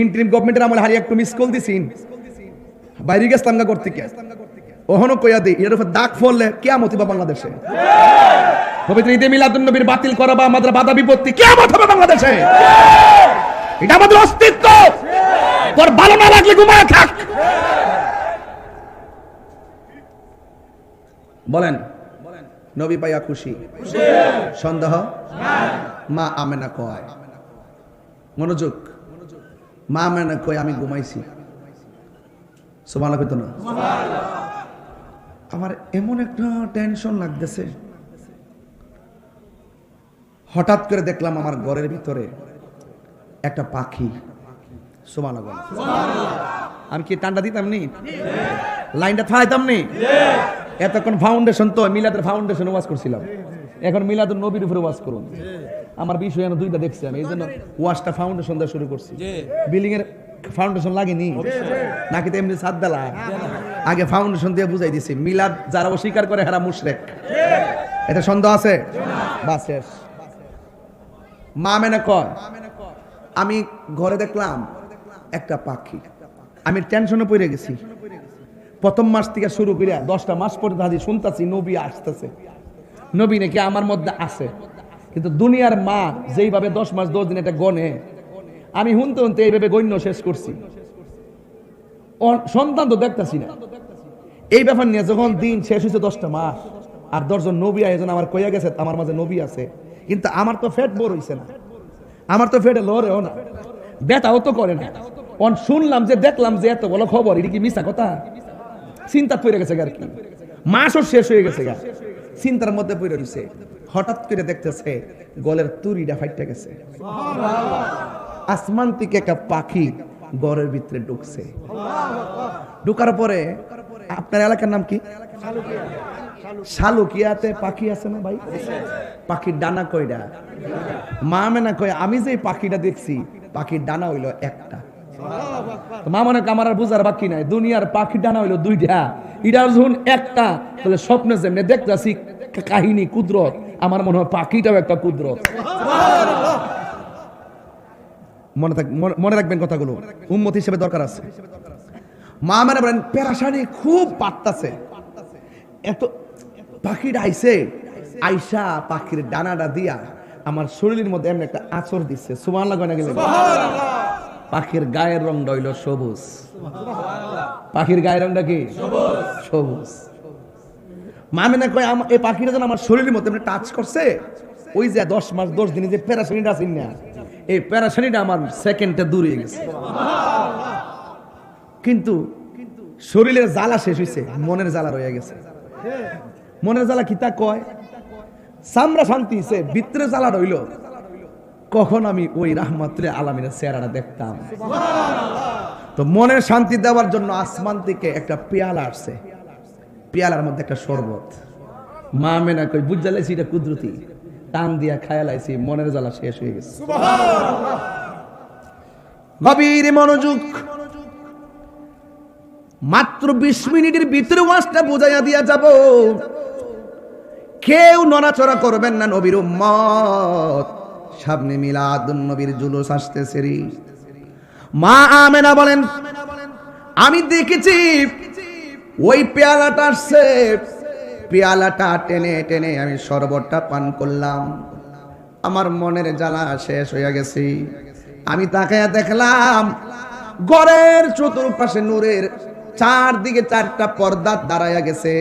ইন্টারিম গভর্নমেন্টের আমলে হারিয়ে একটু মিস কল দিছিন, বাইরে গেছলাম না করতে কে ওহনো কইয়া দেই, এর উপর দাগ ফললে কিয়ামত হবে বাংলাদেশে। পবিত্র ঈদে মিলাদুন নবীর বাতিল করা বা আমাদের বাধা বিপত্তি কিয়ামত হবে বাংলাদেশে। এটা আমাদের অস্তিত্ব। তোর ভালো না লাগলে ঘুমায় থাক। বলেন নবী পাইয়া খুশি, সন্দেহ? মা আমেনা কয়, মনোযোগ, মা আমেনা কয় আমি ঘুমাইছি। সুবহানাল্লাহ কইতো না? আমার এমন একটা টেনশন লাগতেছে, হঠাৎ করে দেখলাম আমার ঘরের ভিতরে একটা পাখি। সুবহানাল্লাহ। আমি কি টান্ডা দিতাম নি? লাইনটা থাইতাম নি? এতক্ষণ ফাউন্ডেশন তো মিলাদের ফাউন্ডেশন ওয়াজ করছিলাম, এখন মিলাদুন নবীর উপরে ওয়াজ করুন। আমার বিষয় এনে 2টা দেখছি আমি, এই জন্য ওয়াজটা ফাউন্ডেশন দিয়ে শুরু করছি। বিল্ডিং এর ফাউন্ডেশন লাগেনি নাকি তো এমনি ছাদ দেলা? আগে ফাউন্ডেশন দিয়ে বুঝাই দিছি, মিলাদ যারা অস্বীকার করে হেরা মুশরিক। এটা সন্দেহ আছে? বাস শেষ। মা মেনে কয় আমি ঘরে দেখলাম একটা পাখি, আমি টেনশনে পড়ে গেছি। প্রথম মাস থেকে শুরু করে 10টা মাস পর্যন্ত হাজি শুনতাছি নবী আসতেছে, নবী নাকি আমার মধ্যে আছে। কিন্তু দুনিয়ার মা যেইভাবে 10 মাস 10 দিন এটা গনে, আমি শুনতে শুনতে এইভাবে গণ্য শেষ করছি। সন্তান তো দেখতেছি না। এই ব্যাপার নিয়ে যখন দিন শেষ হয়েছে 10টা মাস আর 10 জন নবী আয়োজন আমার কইয়া গেছে আমার মাঝে নবী আছে, কিন্তু আমার তো ফেট বড় হইছে না, আমার তো ফেটে লড়েও না। ব্যথাও তো করে না। শুনলাম যে দেখলাম যে এত বড় খবর, এটা কি মিছা কথা? চিন্তা পড়ে গেছে আর কি, মাসও শেষ হয়ে গেছে গা, চিন্তার মধ্যে পড়ে রয়েছে। হঠাৎ করে দেখতেছে গলের তুরিটা ফাইটে গেছে। আসমান থেকে একটা পাখি ঘরের ভিতরে ঢুকছে। ঢুকার পরে, আপনার এলাকার নাম কি? শালুকিয়াতে পাখি আছে না ভাই? পাখির ডানা কয়টা? মা মেনা কয় আমি যে পাখিটা দেখছি পাখির ডানা হইল একটা। মা মনে আমার আর বুঝার বাকি নাই, দুনিয়ার পাখির ডানা হইল দুইটা, এটা যখন একটা, তাহলে স্বপ্নে যেমনি দেখতেছি কাহিনী কুদরত, আমার মনে হয় পাখিটাও একটা কুদরত। মনে রাখবেন কথাগুলো, উম্মত হিসেবে দরকার আছে। মা মানে বলেন পেরাশানি খুব পারতাছে, এত পাখিটা আইছে, আইসা পাখির ডানাটা দিয়া আমার শরীরের মধ্যে এমন একটা আঁচড় দিচ্ছে। সুবহানাল্লাহ কয় না গেলে? পাখির গায়ের রংটা হইল সবুজ। পাখির গায়ের রংটা কি? সবুজ। মামিনা কয় এই পাখিটা যেন আমার শরীরের মধ্যে এমনি টাচ করছে, ওই যে 10 মাস 10 দিনে যে প্যারাশানিটা আছে না, এই প্যারাশানিটা আমার সেকেন্ডে দূরে গেছে। কিন্তু শরীরের জ্বালা শেষ হয়েছে, মনের জ্বালা রয়ে গেছে। মনের জ্বালা কি তা কয়? সামরা শান্তি হইছে, ভিতরে জ্বালা রইল কখন আমি ওই রাহমাতুল আলামিনের চেহারাটা দেখতাম। তো মনের শান্তি দেওয়ার জন্য আসমান থেকে একটা পেয়ালা আসছে, পেয়ালার মধ্যে একটা শরবত। মা মেনা কই বুঝালাইছি এটা কুদরতি, টান দিয়া খায়ালাইছি, মনের জ্বালা শেষ হয়ে গেছে। গভীর মনোযোগ, মাত্র 20 মিনিটের ভিতরে ওয়াজটা বুঝাইয়া দিয়া যাব। কেউ নড়াচড়া করবেন না, নবীর উম্মত। সামনে মিলাদুন নবীর জুলুস আসতেছে। মা আমেনা বলেন আমি দেখেছি ওই পেয়ালাটা আসছে, পেয়ালাটা টেনে টেনে আমি শরবতটা পান করলাম, আমার মনের জ্বালা শেষ হয়ে গেছে। আমি তাকায়া দেখলাম ঘরের চতুর্পাশে নূরের চারদিকে 4টা পর্দা দাঁড়ায়া গেছে,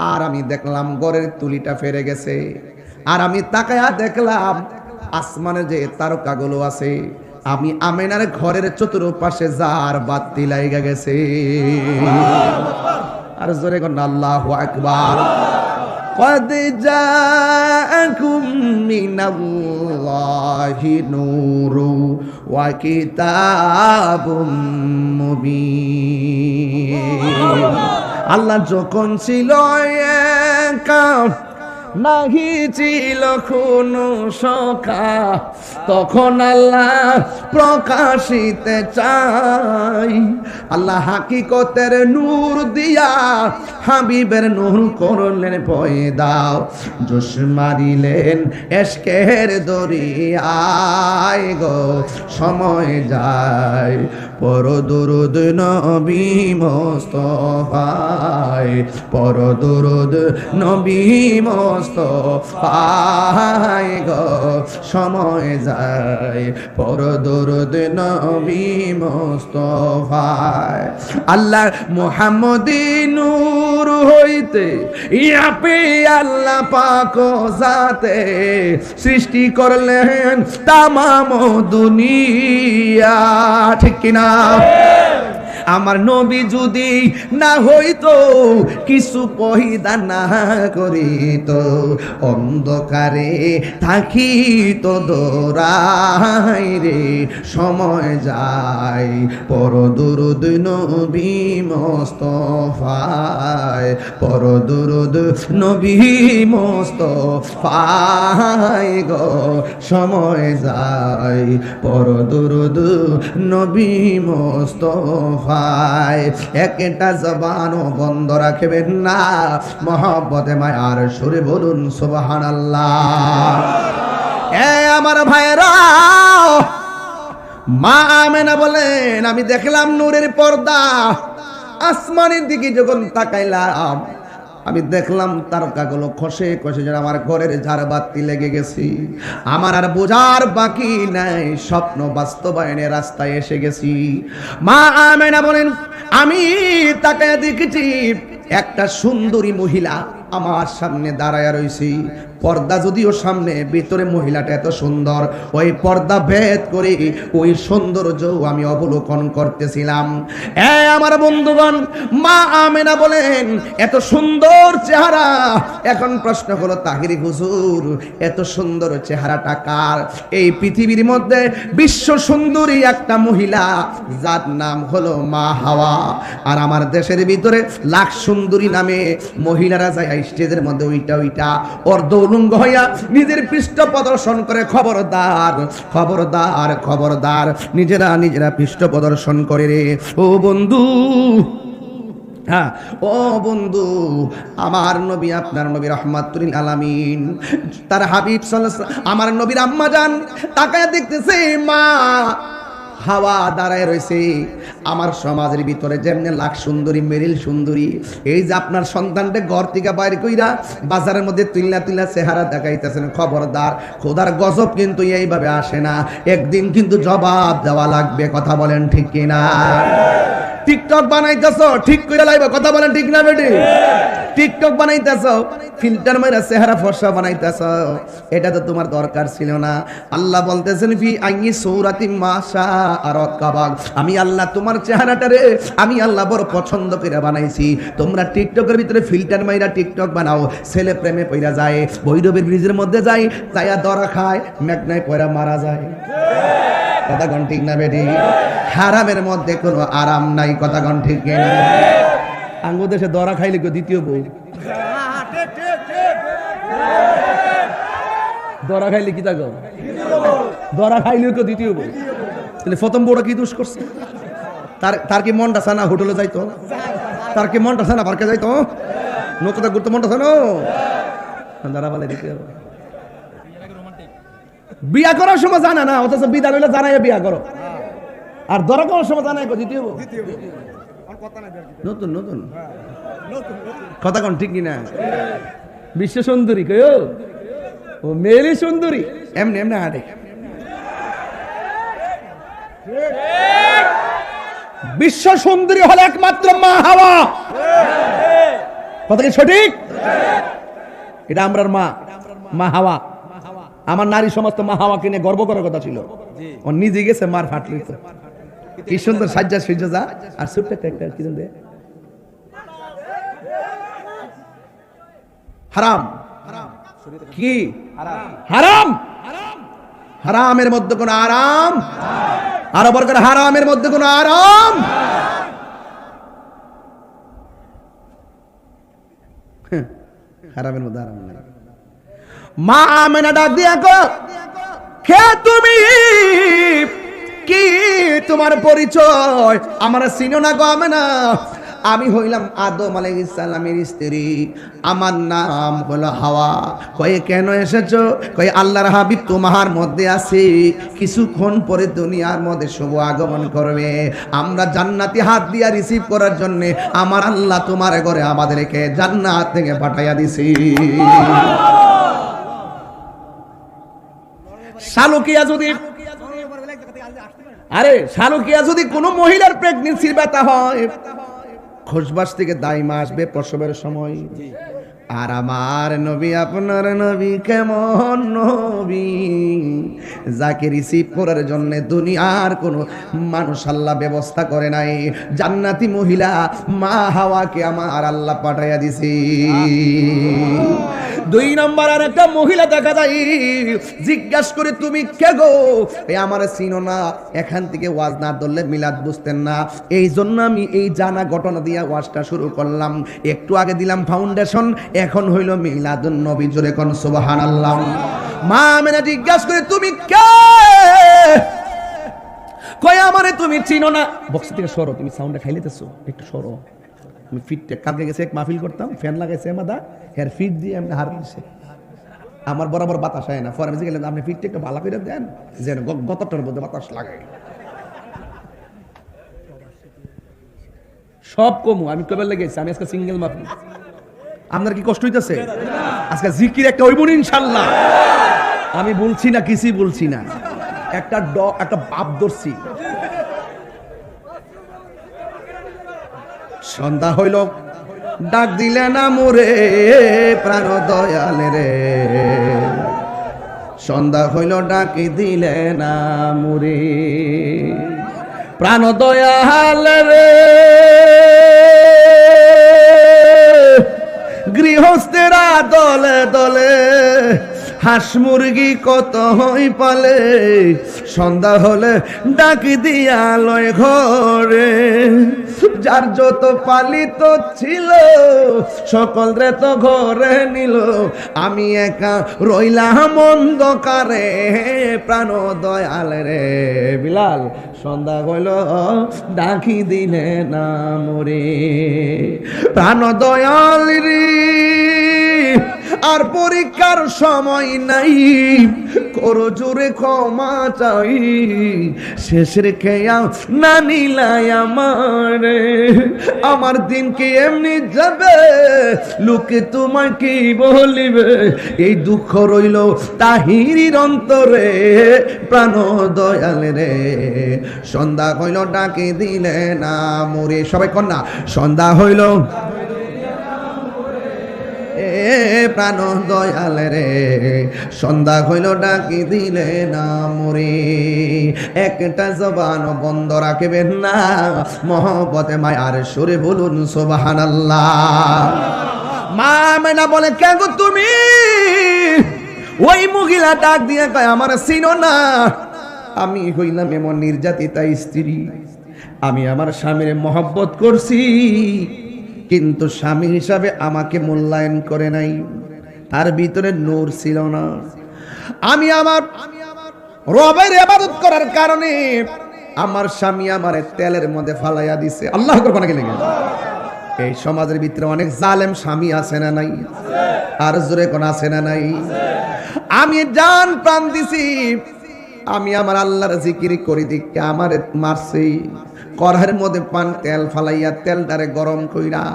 আর আমি দেখলাম ঘরের তুলিটা ফেরে গেছে। আর আমি তাকায়া দেখলাম আসমানে যে তারকাগুলো আছে, আমি আমেনার ঘরের চতুর্পাশে যার বাতি লাইগা গেছে। আর জোরে কোন আল্লাহু আকবার। قد جاءكم من الله نور وكتاب مبين। আল্লাহ যখন ছিল একা, নাহি ছিল কোনো সখা, তখন আল্লাহ প্রকাশিতে চাই। আল্লাহ হাকিকতের নূর দিয়া হাবিবের নূর করলেন পয়দা, জোশ মারিলেন এশকের দরিয়ায় গো, সময় যায় পর দুরুদ নবী মুস্তাফায়, পর দুরুদ নবী মুস্তাফায় গো, সময় যায় পর দুরুদ নবী মুস্তাফায়। আল্লাহ মুহাম্মদী নূর হইতে ইয়াপে আল্লাহ পাক জাতে সৃষ্টি করলেন তামাম দুনিয়া। ঠিক কিনা? আমার নবী যদি না হইতো, কিছু পয়দা না করিত, অন্ধকারে থাকিত দোরাই রে, সময় যায় পর দুরুদ নবী মুস্তাফায়, পর দুরুদ নবী মুস্তাফায় গো, সময় যায় পর দুরুদ নবী মুস্তাফায়। একটা জবানও বন্ধ রাখবেন না, মহব্বতে মায়ার সুরে বলুন সুবহানাল্লাহ। এ আমার ভাইরা, মা আমেনা বলেন আমি দেখলাম নূরের পর্দা, আসমানের দিকে যখন তাকাইলাম আমি দেখলাম তারকাগুলো খসে খসে যেন আমার ঘরের ঝাড়বাতি লেগে গেছি। আমার আর বোঝার বাকি নাই, স্বপ্ন বাস্তবায়নের রাস্তায় এসে গেছি। মা আমেনা বলেন আমি তাকায় দেখেছি একটা সুন্দরী মহিলা আমার সামনে দাঁড়ায় রয়েছি, পর্দা যদিও সামনে, ভিতরে মহিলাটা এত সুন্দর, ওই পর্দা ভেদ করে ওই সৌন্দর্য আমি অবলোকন করতেছিলাম। আমার বন্ধুগণ, মা আমেনা বলেন এত সুন্দর চেহারা। এখন প্রশ্ন হলো, তাহিরি হুজুর এত সুন্দর চেহারাটা কার? এই পৃথিবীর মধ্যে বিশ্ব সুন্দরী একটা মহিলা, যার নাম হলো মা হাওয়া। আর আমার দেশের ভিতরে লাখ সুন্দরী নামে মহিলারা যায় স্টেজের মধ্যে ওইটা অর্ধ উলঙ্গ হইয়া নিজের পৃষ্ঠ প্রদর্শন করে। খবরদার খবরদার খবরদার, নিজেরা পৃষ্ঠ প্রদর্শন করে রে ও বন্ধু। হ্যাঁ ও বন্ধু, আমার নবী, আপনার নবী রহমাতুল আলামিন, তার হাবিব সাল্লাল্লাহু আলাইহি ওয়াসাল্লাম, আমার নবীর আম্মা জান তাকায় দেখতেছে মা হাওয়া দাঁড়ায় রয়েছে। আমার সমাজের ভিতরে যেমনি লাখ সুন্দরী, মেরিল সুন্দরী, এই যে আপনার সন্তানকে ঘর থেকে বাইর কইরা বাজারের মধ্যে তুইলা চেহারা দেখাইতেছেন, খবরদার, খোদার গজব কিন্তু এইভাবে আসে না, একদিন কিন্তু জবাব দেওয়া লাগবে। কথা বলেন ঠিক কিনা? টিকটক বানাইতেছ, ঠিক করে লাইবা, কথা বলেন ঠিক না বেটি? টিকটক বানাইতেছ, ফিল্টার মাইরা চেহারা ফর্সা বানাইতেছ, এটা তো তোমার দরকার ছিল না। আল্লাহ বলতেছেন ফি আইয়ি সূরাতিম মাশা আরাকাবাক, আমি আল্লাহ তোমার চেহারাটারে আমি আল্লাহ বড় পছন্দ করে বানাইছি। তোমরা টিকটকের ভিতরে ফিল্টার মাইরা টিকটক বানাও, ছেলে প্রেমে পইরা যায়, ভৈরবের ব্রিজের মধ্যে যায়, তাইয়া দরা খায়, মেঘনায় পয়রা মারা যায়। কথা কোন ঠিক না বেটি? হারামের মধ্যে কোনো আরাম নাই। কথা কোন ঠিক না? আঙ্গু দেশে দরা খাইলে কেউ দ্বিতীয় বউ, দরা খাইলে কি থাকো, দরা খাইলেও কেউ দ্বিতীয় বউ। তাহলে প্রথম বউটা কি দোষ করছে? তার কি মনটা চায় না হোটেলে যাইতো? তার কি মনটা চায় না পার্কে যাইতো? নৌকাতে ঘুরতে মনটা চায় না? দরা ফালে দ্বিতীয় বউ। বিয়া করার সময় জানা না, অথচ বিদা লইলে জানাই বিয়া করো, আর দরা করার সময় জানাই দ্বিতীয় বউ। নতুন নতুন কথা কোন ঠিক কিনা? বিশ্ব সুন্দরী কয়ো ও মেলি সুন্দরী, এমনি এমনি হাঁটে। বিশ্ব সুন্দরী হলে একমাত্র মা হাওয়া। কথা কি সঠিক? এটা আমরার মা, মা হাওয়া। আমার নারী সমাজ তো মা হাওয়াকে নিয়ে গর্ব করার কথা ছিল, ও নিজে গেছে মার ফাটলি। তো কি সুন্দর সাজ্জা সুজ্জা, আর ছোট্ট একটা কি জানতে হারাম। কি হারাম? হারামের মধ্যে কোনো আরাম, আরো বড় করে হারামের মধ্যে কোনো আরাম। হারামের মধ্যে আরাম নাই। মা আমেনা ডাক দিয়া কো, কে তুমি? কি তোমার পরিচয়? আমার চিনো না গো আমেনা? আমি হইলাম আদম আলাইহিস সালামের স্ত্রী, আমার নাম হলো হাওয়া। কয়ে কেন এসেছো? কয়ে আল্লাহর হাবিব তোমার মধ্যে আছে, কিছুক্ষণ পরে দুনিয়ার মধ্যে শুভ আগমন করবে, আমরা জান্নাতি হাত দিয়া রিসিভ করার জন্য আমার আল্লাহ তোমার ঘরে আমাদেরকে জান্নাত থেকে পাঠাইয়া দিছি। শালুকিয়া যদি, আরে শালুকিয়া যদি কোনো মহিলার প্রেগন্যান্সির ব্যথা হয়, খোঁজবাস থেকে দাইমা আসবে প্রসবের সময়। আর আমার নবী, আপনার নবী কেমন নবী, যাকে রিসিভ করার জন্য দুনিয়ার কোনো মানুষ আল্লাহ ব্যবস্থা করে নাই, জান্নাতি মহিলা মা হাওয়াকে আমার আল্লাহ পাঠাইয়া দিছি। দুই নম্বর আর একটা মহিলা দেখা যায়, জিজ্ঞাসা করে তুমি কে গো? আমার চিনো না। এখান থেকে ওয়াজ না ধরলে মিলাদ বুঝতেন না, এই জন্য আমি এই জানা ঘটনা দিয়ে ওয়াজটা শুরু করলাম। একটু আগে দিলাম ফাউন্ডেশন, এখন হইল মিলাদুন নবী। জোরে কোন সুবহানাল্লাহ। মা আমেনা জিজ্ঞাসা করে তুমি কে? কয় আমারে তুমি চিনো না। বক্স থেকে সরো, তুমি সাউন্ডটা খাইলেতেছো, একটু সরো। আমি ফিটটা কালকে গেছে এক মাহফিল করতাম, ফ্যান লাগাইছে মাদা, হের ফিট দিয়ে এমনি হার দিছে, আমার বরাবর বাতাস হয় না। ফরে গেলেন আপনি ফিটটা একটু ভালো করে দেন, যেন গতটার মধ্যে বাতাস লাগায়। সব কমু আমি কবে লেগেছি, আমি আজকে সিঙ্গেল মাহফিল। আপনার কি কষ্ট হইতেছে? আজকে জিকির একটা হইব ইনশাল্লাহ। আমি বলছি না, কিছুই বলছি না, একটা বাপ ধরছি। সন্ধ্যা হইল, ডাক দিলে না মোরে প্রাণ দয়াল রে, সন্ধ্যা হইল ডাকি দিলে না মোরে প্রাণ দয়াল রে। গৃহস্থেরা দলে দলে হাঁস মুরগি কত হই পালে, সন্ধ্যা হলে ডাকি দিয়া লয় ঘরে। যার যত পালিত ছিল সকল রে তো ঘরে নিল, আমি একা রইলাম অন্ধকারে প্রাণ দয়াল রে। বিলাল সন্ধ্যা হইল ডাকি দিলে না মোরে প্রাণ দয়াল রে। আর পরীক্ষার সময় নাই, করো জোরে ক্ষমা চাই, শেষের খেয়া না নিলাই আমারে। আমার দিন কি এমনি যাবে, লোকে তোমায় কি বলিবে, এই দুঃখ রইল তাহিরির অন্তরে প্রাণ দয়াল রে। সন্ধ্যা হইল ডাকে দিলে না মোরে, সবাই কন্যা সন্ধ্যা হইল প্রাণ দয়াল রে, সন্ধ্যা হইল ডাকি দিলে না মোরে। একটা জবান বন্ধ রাখবেন না, মহব্বতে মায়ার সুরে বলুন সুবহানাল্লাহ। মা আমেনা বলে কে গো তুমি? ওই মহিলা ডাক দিয়ে কয় আমার চিনো না, আমি হইলাম এমন নির্যাতিতা স্ত্রী, আমি আমার স্বামীর মহব্বত করছি, কিন্তু স্বামী হিসাবে আমাকে মূল্যায়ন করে নাই, তার ভিতরে নূর ছিল না। আমি আমার রবের ইবাদত করার কারণে আমার স্বামী আমারে তেলের মধ্যে ফালাইয়া দিছে। আল্লাহ আকবার কোন গেলে এই সমাজের ভিতরে অনেক জালেম স্বামী আছে না নাই? আর জোরে কোন আছে না নাই? আমি জান প্রাণ দিছি, আমি আমার আল্লাহর জিকির করি দিকে আমার মারছে, কড়াইয়ের মধ্যে পান তেল ফালাইয়া তেলটারে গরম কইরা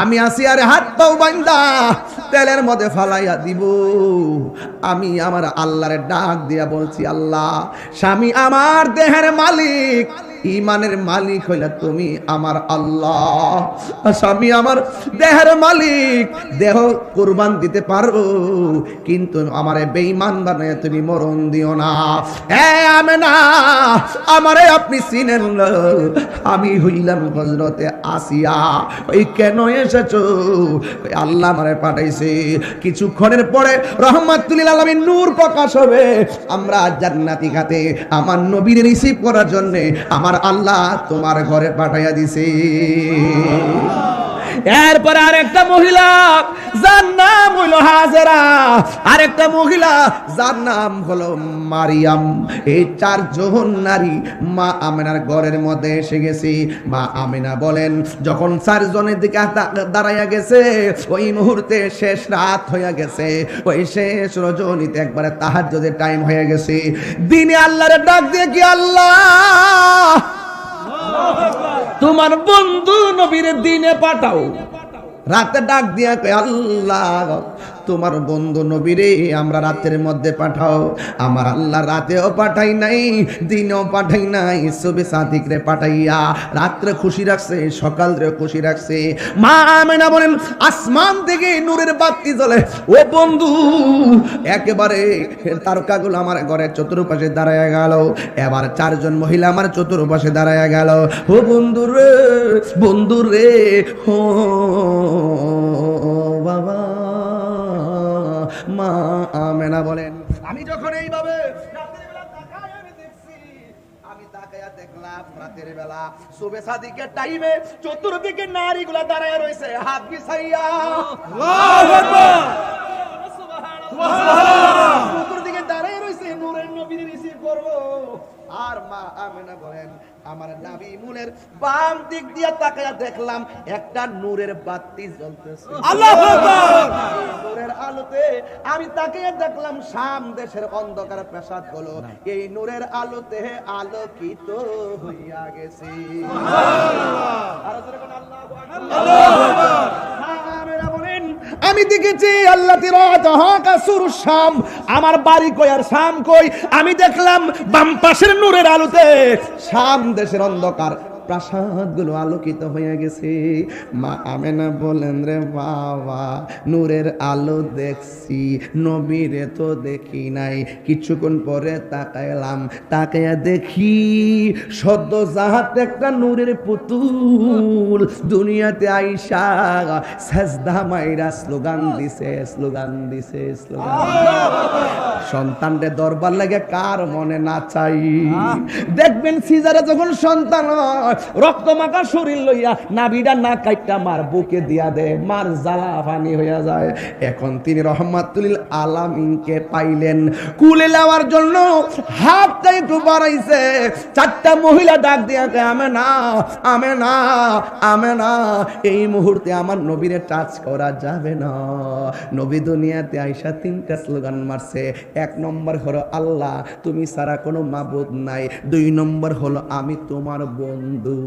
আমি আসি আরে হাত পাও বান্দা তেলের মধ্যে ফালাইয়া দিব। আমি আমার আল্লাহরে ডাক দিয়া বলছি, আল্লাহ স্বামী আমার দেহের মালিক, ইমানের মালিক হইলা তুমি আমার আল্লাহ। স্বামী আমার দেহের মালিক, দেহ কুরবান দিতে পারবো, কিন্তু আমারে বেঈমান বানায় তুমি মরণ দিও না। আমেনা আমারে আপনি চিনেন না, আমি হইলাম হযরতে আসিয়া। ওই কেন এসেছো? আল্লাহ আমারে পাঠাইছে, কিছুক্ষণের পরে রহমাতুল লিল আলামিন নূর প্রকাশ হবে, আমরা জান্নাতি খাতে আমার নবীর রিসিভ করার জন্য আমার আল্লাহ তোমার ঘরে পাঠাইয়া দিছে। এরপর আরেকটা মহিলা যার নাম হলো হাজেরা, আরেকটা মহিলা যার নাম হলো মারিয়াম, এই চারজন নারী মা আমেনার ঘরের মধ্যে এসে গেছে। মা আমেনা বলেন যখন চারজনের দিকে দাঁড়াইয়া গেছে, ওই মুহূর্তে শেষ রাত হয়ে গেছে, ওই শেষ রজনীতে একবারে তাহাজ্জুদের টাইম হয়ে গেছে। দিনে আল্লাহরে ডাক দিয়ে কি, আল্লাহ তোমার বন্ধু নবীর দিনে পাঠাও। রাতে ডাক দিয়া কয়, আল্লাহ তোমার বন্ধু নবীরে আমরা রাতের মধ্যে পাঠাও। আমার আল্লাহ রাতেও পাঠাই নাই, দিনেও পাঠাই নাই, সবে সাদিকরে পাঠাইয়া রাত্রে খুশি রাখছে, সকাল রে খুশি রাখছে। মা আমেনা বলেন আসমান থেকে নূরের বাতি জ্বলে, ও বন্ধু একেবারে তারকাগুলো আমার ঘরের চতুর্পাশে দাঁড়ায় গেল। এবার চারজন মহিলা আমার চতুর্পাশে দাঁড়ায় গেল। ও বন্ধু রে, বন্ধু রে, হো বাবা। মা আমেনা বলেন আমি যখন এইভাবে রাতের বেলা তাকায় আমি দেখছি, আমি তাকায়া দেখলাম রাতের বেলা সুবে সাদিকের টাইমে চতুর্দিকে নারীগুলা দাঁড়ায় রয়েছে হাত বিছাইয়া। আল্লাহু আকবার, সুবহানাল্লাহ। চতুর্দিকে দাঁড়ায় রয়েছে নূরের নবীর রিসিভ করব। আর মা আমেনা বলেন আমার নাবি মুলের বাম দিক দিয়া তাকায়া দেখলাম একটা নূরের বাতি জ্বলতেছে। আল্লাহু আকবার। নূরের আলোতে আমি তাকিয়ে দেখলাম শাম দেশের অন্ধকার প্রাসাদ গুলো এই নূরের আলোতে আলোকিত হইয়া গেছে। সুবহানাল্লাহ। আর জোরে কোন আল্লাহু আকবার। আল্লাহু আকবার। আমেনা বলেন আমি দেখেছি আল্লাহ তিরাতাহা সুরুশ শাম, আমার বাড়ি কই আর শাম কই? আমি দেখলাম বাম পাশের নূরের আলোতে শাম দেশের অন্ধকার প্রাসাদগুলো আলোকিত হয়ে গেছে। মা আমেনা বলেন, রে বাবা, নূরের আলো দেখছি, নবীরে তো দেখি নাই। কিছুক্ষণ পরে তাকাইলাম, তাকাইয়া দেখি সদ্য জাহাতে একটা নূরের পুতুল দুনিয়াতে আইসা সাজদা মাইরা স্লোগান দিছে, স্লোগান দিছে, স্লোগান। সন্তানরে দরবার লাগে কার মনে না চাই? দেখবেন সিজারে যখন সন্তান রক্ত মাখা শরীর লইয়া নাভিটা না কাইটা মার বুকে দিয়া দে, মার জ্বালা পানি হইয়া যায়। এখন তিনি রহমাতুল আলামিনকে পাইলেন, কুলে নেওয়ার জন্য হাতটা একটু বাড়াইছে। চারটা মহিলা ডাক দিয়া কে, আমেনা, আমেনা, আমেনা, এই মুহূর্তে আমার নবীরে টাচ করা যাবে না। নবী দুনিয়াতে আইসা তিনটা স্লোগান মারছে। এক নম্বর হলো আল্লাহ, তুমি ছাড়া কোনো মাবুদ নাই। দুই নম্বর হলো আমি তোমার বন্ধু।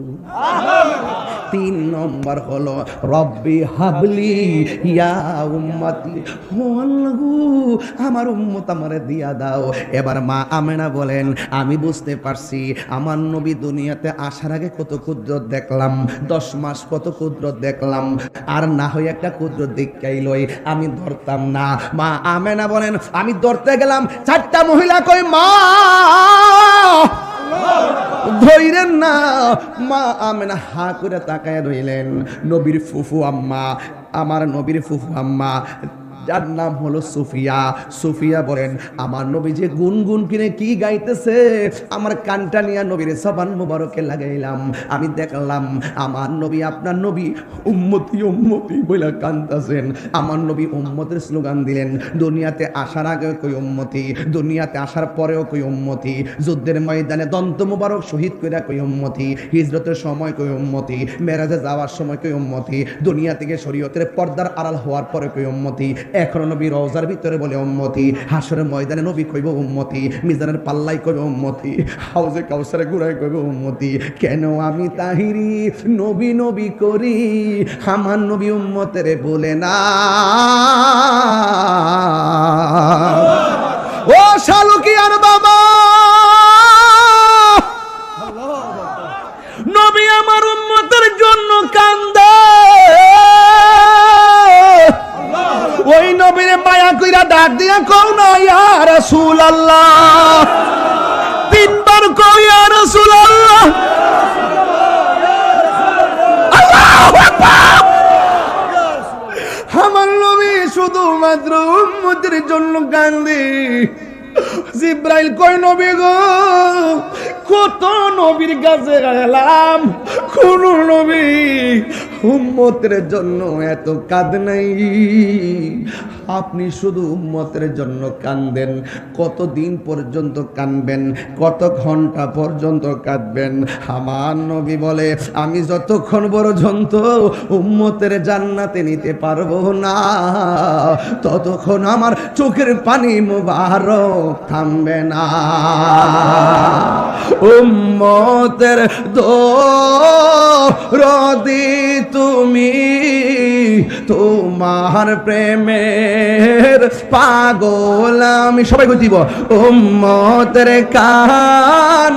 তিন নম্বর হলো রব্বি হাবলি ইয়া উম্মতি, ও আল্লাহ আমার উম্মত আমারে দিয়া দাও। এবার মা আমেনা বলেন, আমি বুঝতে পারছি আমার নবী দুনিয়াতে আসার আগে কত কুদরত দেখলাম, 10 মাস কত কুদরত দেখলাম, আর না হয় একটা কুদরত দেখাইলই আমি ধরতাম না। মা আমেনা বলেন, আমি ধরতে গেলাম, চারটা মহিলা কই মা ধইরেন না। মা আমেনা হা করে তাকায় রইলেন। নবীর ফুফু আম্মা, আমার নবীর ফুফু আম্মা, যার নাম হলো সুফিয়া। সুফিয়া বলেন, আমার নবী যে গুনগুন কিনে কি গাইতেছে, আমার কানটা নিয়ে নবীর জবান মুবারকে লাগাইলাম। আমি দেখলাম আমার নবী, আপনার নবী উম্মতি উম্মতি বলে কান্দাছেন। আমার নবী উম্মতের স্লোগান দিলেন। দুনিয়াতে আসার আগে কই উম্মতি, দুনিয়াতে আসার পরেও কই উম্মতি, যুদ্ধের ময়দানে দন্ত মুবারক শহীদ কইরা কই উম্মতি, হিজরতের সময় কই উম্মতি, মেরাজে যাওয়ার সময় কই উম্মতি, দুনিয়া থেকে শরীয়তের পর্দার আড়াল হওয়ার পরে কই উম্মতি, এখন নবী রওজার ভিতরে বলে উম্মতি, হাসরের ময়দানে নবী কইব উম্মতি, মিজানের পাল্লাই কইব উম্মতি, হাউজে কাউসারে ঘুরাই কইব উম্মতি। কেন আমি তাহিরি নবী নবী করি, আমার নবী উম্মতের বলে না। ও শালুকিয়ার বাবা, নবী আমার উম্মতের জন্য কান্দে। ওই নবীরে মায়া কইরা ডাক দিয়া কও না ইয়া রাসূলুল্লাহ, তিনবার কও ইয়া রাসূলুল্লাহ। আল্লাহু আকবার। আমার নবী শুধুমাত্র উম্মতের জন্য কান্দে। জিব্রাইল কই, নবী গো, কত নবীর কাছে গেলাম, কোন নবী উম্মতের জন্য এত কাঁদে নাই। আপনি শুধু উম্মতের জন্য কাঁদেন। কতদিন পর্যন্ত কাঁদবেন, কত ঘন্টা পর্যন্ত কাঁদবেন? আমার নবী বলে, আমি যতক্ষণ পর্যন্ত উম্মতের জান্নাতে নিতে পারবো না, ততক্ষণ আমার চোখের পানি মুবারক থামবে না। উম্মতের দরদি তুমি, তোমার প্রেমের পাগল আমি। সবাই কইব উম্মতের কান,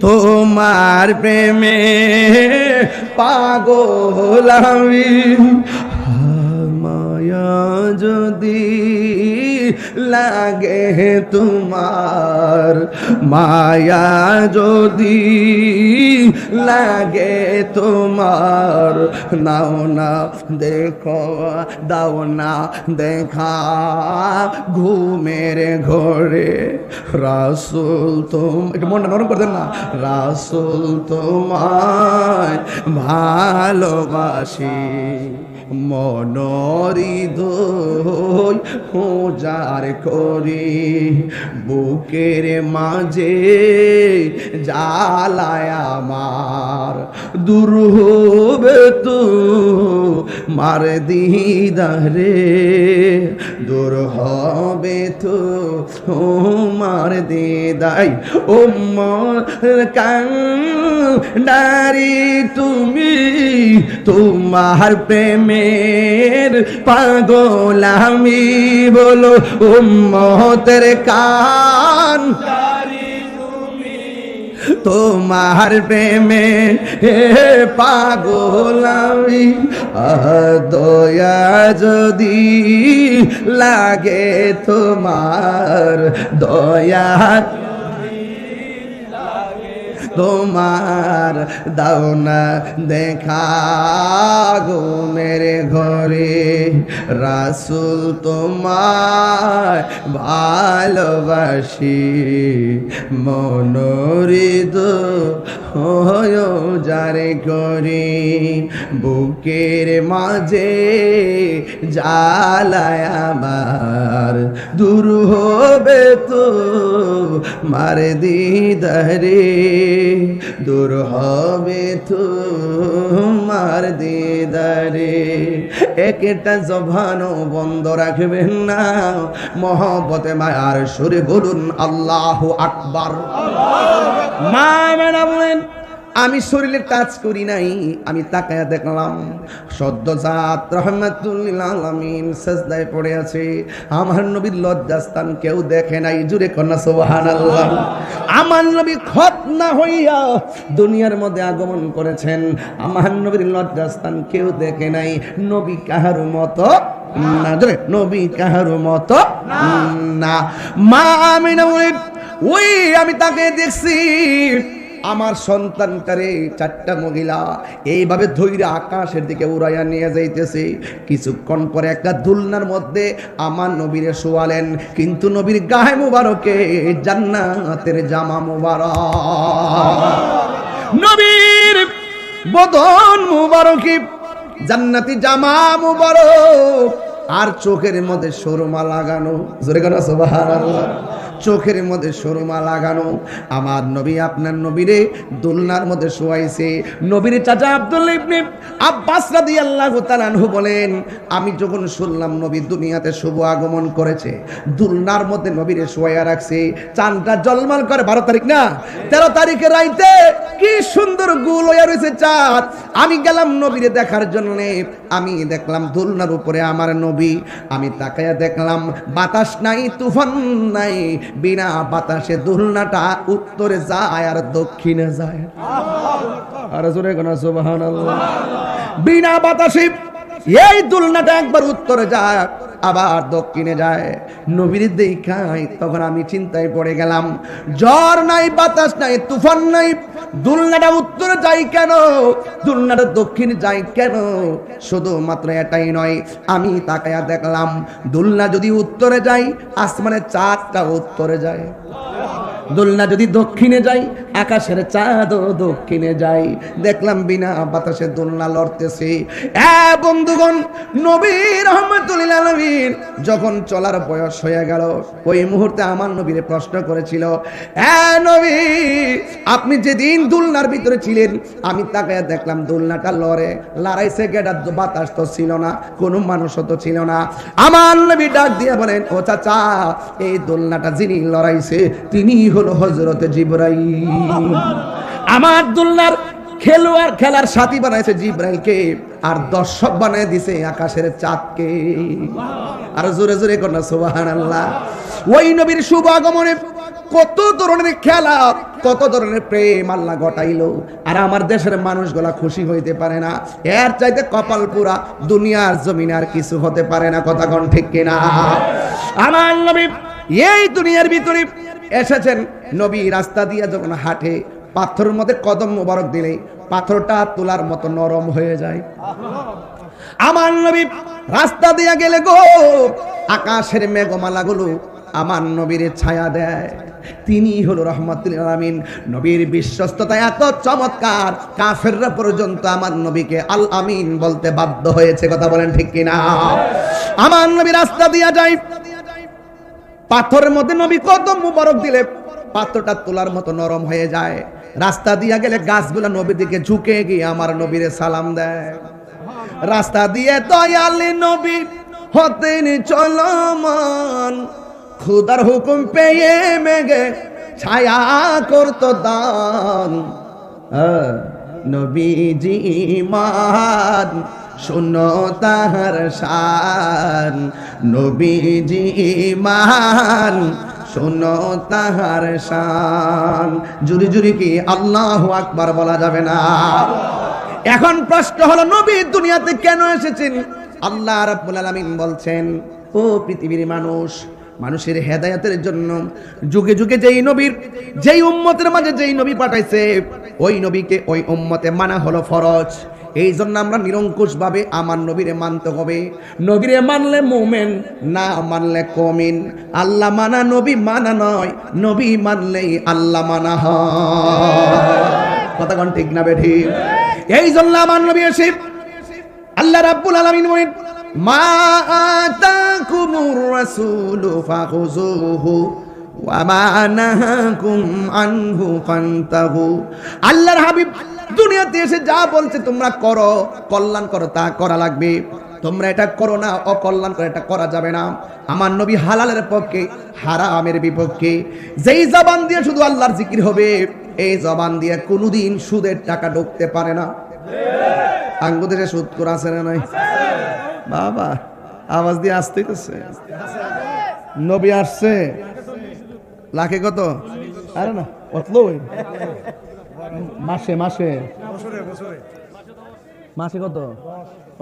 তোমার প্রেমে পাগল আমি। মায়া যদি লাগে তোমার, মায়া যদি লাগে তোমার, নাও না দেখো, দাও না দেখা ঘুমের ঘরে। রাসূল একটু মনটা নরম করতেন না, রাসূল তোমায় ভালোবাসি, মনরিদয় উজাড় করি, বুকের মাঝে জ্বালায় আমার, দূর হবে তো মার দিদারে, দূর হবে তো মার দিদাই। ও মোর কান্ডারি তুমি, তোমার প্রেমের পাগল আমি। বলো উম্মতের কান, তোমার প্রেমে হে পাগল আমি দয়া যদি লাগে তোমার দয়া তোমার দাও না দেখা গো মেরে ঘরে রাসূল তোমার ভালোবাসি মনোরিদ হয় যারে করি বুকের মাঝে জ্বালায় আমার দূর হবে তো মার দিদারে দূর হবে তোমার দিদারে একটা জবানও বন্ধ রাখবেন না মহব্বতে মায়ার সুরে বলুন আল্লাহু আকবার। মা মেনা বলেন আমি শরীরে টাচ করি নাই, আমি তাকায়া দেখলাম সদ্যজাত রাহমাতুল লিল আলামিন সিজদায় পড়ে আছে। আমার নবীর লজ্জাস্থান কেউ দেখে নাই, জুরে কন্যা সুবহানাল্লাহ। আমার নবী খতনা হইয়া দুনিয়ার মধ্যে আগমন করেছেন, আমার নবীর লজ্জাস্থান কেউ দেখে নাই। নবী কাহার মতো না, জুরে নবী কাহার মতো না। মা আমিনা বলেন ওই আমি তাকে দেখছি আমার সন্তানটারে চারটা মহিলা এইভাবে ধৈর্য আকাশের দিকে উড়াইয়া নিয়ে যাইতেছে। কিছুক্ষণ পরে একটা দুলনার মধ্যে আমার নবীরে শোয়ালেন, কিন্তু নবীর গায়ে মুবারকে জান্নাতের জামা মুবারক, নবীর বদন মুবারকে জান্নাতি জামা মুবারক, আর চোখের মধ্যে সুরমা লাগানো, জোরে গানা সুবহানাল্লাহ, চোখের মধ্যে সুরমা লাগানো। আমার নবী আপনার নবীরে দুলনার মধ্যে শোয়াইছে। নবীর চাচা আব্দুল্লাহ ইবনে আব্বাস রাদিয়াল্লাহু তাআলা আনহু বলেন আমি যখন শুনলাম নবী দুনিয়াতে শুভ আগমন করেছে, দুলনার মধ্যে নবীরে শোয়াইয়া রাখছে। চাঁদটা জলমল করে 12 তারিখ না 13 তারিখে রাইতে কি সুন্দর গোল হয়ে রয়েছে চাঁদ। আমি গেলাম নবীরে দেখার জন্য, আমি দেখলাম দুলনার উপরে আমার নবী। আমি তাকায়া দেখলাম বাতাস নাই, তুফান নাই, বিনা বাতাসে দুলনাটা উত্তরে যায় আর দক্ষিণে যায়। আর জোরে কোন সুবহানাল্লাহ। বিনা বাতাসে এই দুলনাটা একবার উত্তরে যায় আবার দক্ষিণে যায়। নবীর দেখাই তখন আমি চিন্তায় পড়ে গেলাম, ঝড় নাই, বাতাস নাই, তুফান নাই, দুলনাটা উত্তরে যায় কেন, দুলনাটা দক্ষিণে যায় কেন? শুধুমাত্র এটাই নয়, আমি তাকায়া দেখলাম দুলনা যদি উত্তরে যায় আসমানের চাঁদটা উত্তরে যায়, দোলনা যদি দক্ষিণে যাই আকাশের চাঁদও দক্ষিণে যাই। দেখলাম বিনা বাতাসে দোলনা লড়তেছে। বন্ধুগণ, নবী রাহমাতুল লিল আলামিন যখন চলার বয়স হয়ে গেল, ওই মুহূর্তে আমার নবীরে প্রশ্ন করেছিল, নবী আপনি যেদিন দোলনার ভিতরে ছিলেন আমি তাকায় দেখলাম দোলনাটা লড়ে, লড়াইছে গেটা, বাতাস তো ছিল না, কোনো মানুষও তো ছিল না। আমার নবী ডাক দিয়ে বলেন, ও চাচা এই দোলনাটা যিনি লড়াইছে তিনি হলো হযরত জিবরাইল। আমার দোলনার খেলোয়াড় খেলার সাথী বানাইছে জিবরাইলকে, আর দর্শক বানায় দিছে আকাশের চাঁদকে। আর জোরে জোরে কর না সুবহানাল্লাহ। ওই নবীর শুভ আগমনে কত ধরনের খেলা, কত ধরনের প্রেম আল্লাহ ঘটাইলো, আর আমার দেশের মানুষগুলা খুশি হইতে পারে না। এর চাইতে কপাল পুরা দুনিয়ার জমিনে আর কিছু হতে পারে না। কথা কোন ঠিক কিনা? আমার নবী এই দুনিয়ার ভিতরে এসেছেন। নবী রাস্তা দিয়ে যখন হাঁটে, পাথরের মধ্যে কদম মোবারক দিলে পাথরটা তোলার মতো নরম হয়ে যায়। আমার নবী রাস্তা দিয়ে গেলে গো আকাশের মেঘমালাগুলো আমার নবীর ছায়া দেয়। তিনি হলো রাহমাতুল লিল আলামিন। নবীর বিশ্বস্ততা এত চমৎকার, কাফেররা পর্যন্ত আমার নবীকে আল আমিন বলতে বাধ্য হয়েছে। কথা বলেন ঠিক কিনা? আমার নবী রাস্তা দিয়ে যায়, পাথরের মধ্যে নবী কদম মুবারক দিলে পাথরটা তোলার মতো নরম হয়ে যায়। রাস্তা দিয়ে গেলে গাছগুলো নবীর দিকে ঝুঁকে গিয়ে আমার নবীরে সালাম দেয়। রাস্তা দিয়ে দয়ালে নবী হতেন চলমান, খুদার হুকুম পেয়ে মেঘে ছায়া করতো দান। নবীজি মান শোনো তাহার শান, নবীজি মান শোনো তাহার শান। জুরি জুরি কি আল্লাহু আকবার বলা যাবে না? এখন প্রশ্ন হলো, নবী দুনিয়াতে কেন এসেছেন? আল্লাহ রাব্বুল আলামিন বলছেন, ও পৃথিবীর মানুষ, মানুষের হেদায়েতের জন্য যুগে যুগে যেই উম্মতের মাঝে যেই নবী পাঠাইছে, ওই নবীকে ওই উম্মতে মানা হলো ফরজ। এই জন্য আমরা নিরঙ্কুশ ভাবে আমার নবীরে মানতে হবে। নবীরে মানলে মুমিন, না মানলে কমিন। আল্লাহ মানা নবী মানা নয়, নবী মানলেই আল্লাহ মানা হয়। কথা কোন ঠিক না বেঠি? এই জন্য আমার নবী এসে আল্লাহ রাব্বুল আলামিন বলেন, মা আতাকুমুর রাসূলু ফাখুযুহু ওয়া মা নাহাকুম আনহু ফান্তাহু। আল্লাহর হাবিব দুনিয়াতে এসে যা বলছে তোমরা করো, কল্যাণ করো, তা করা লাগবে। তোমরা এটা করো না, অকল্যাণ করে এটা করা যাবে না। আমার নবী হালালের পক্ষে, হারামের বিপক্ষে। যেই জবান দিয়ে শুধু আল্লাহর জিকির হবে, এই জবান দিয়ে কোনোদিন সুদের টাকা ঢুকতে পারে না। আঙ্গুদেশে সুদ করে আছে না নাই? বাবা আওয়াজ দিয়ে আসতেছে। নবী আসছে লাখে কত? আরে না কত, মাসে মাসে মাসে কত?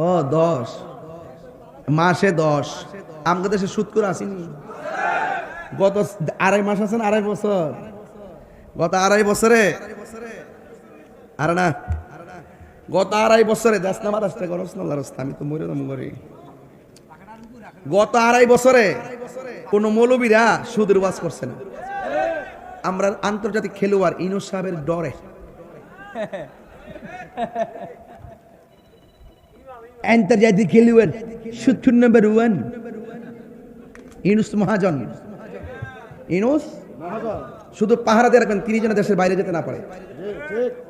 ও 10 মাসে 10। আমাদের দেশে সুদ করে আসেনি। গত 2.5 মাস আছেন, 2.5 বছর, গত 2.5 বছরে, আরে না গত 2.5 বছরে দেশ না মাদাসটা করস না লারস্তা, আমি তো মরে মরি। গত 2.5 বছরে কোন মৌলবীরা সুদের ওয়াজ করছে না। আমরা আন্তর্জাতিক খেলোয়াড় ইনুস সাহেবের ডরে, আন্তর্জাতিক খেলোয়াড় সুদ নাম্বার 1 ইনুস মহাজন। ইনুস শুধু পাহারা দিয়ে রাখবেন, 30 জন দেশের বাইরে যেতে না পারে।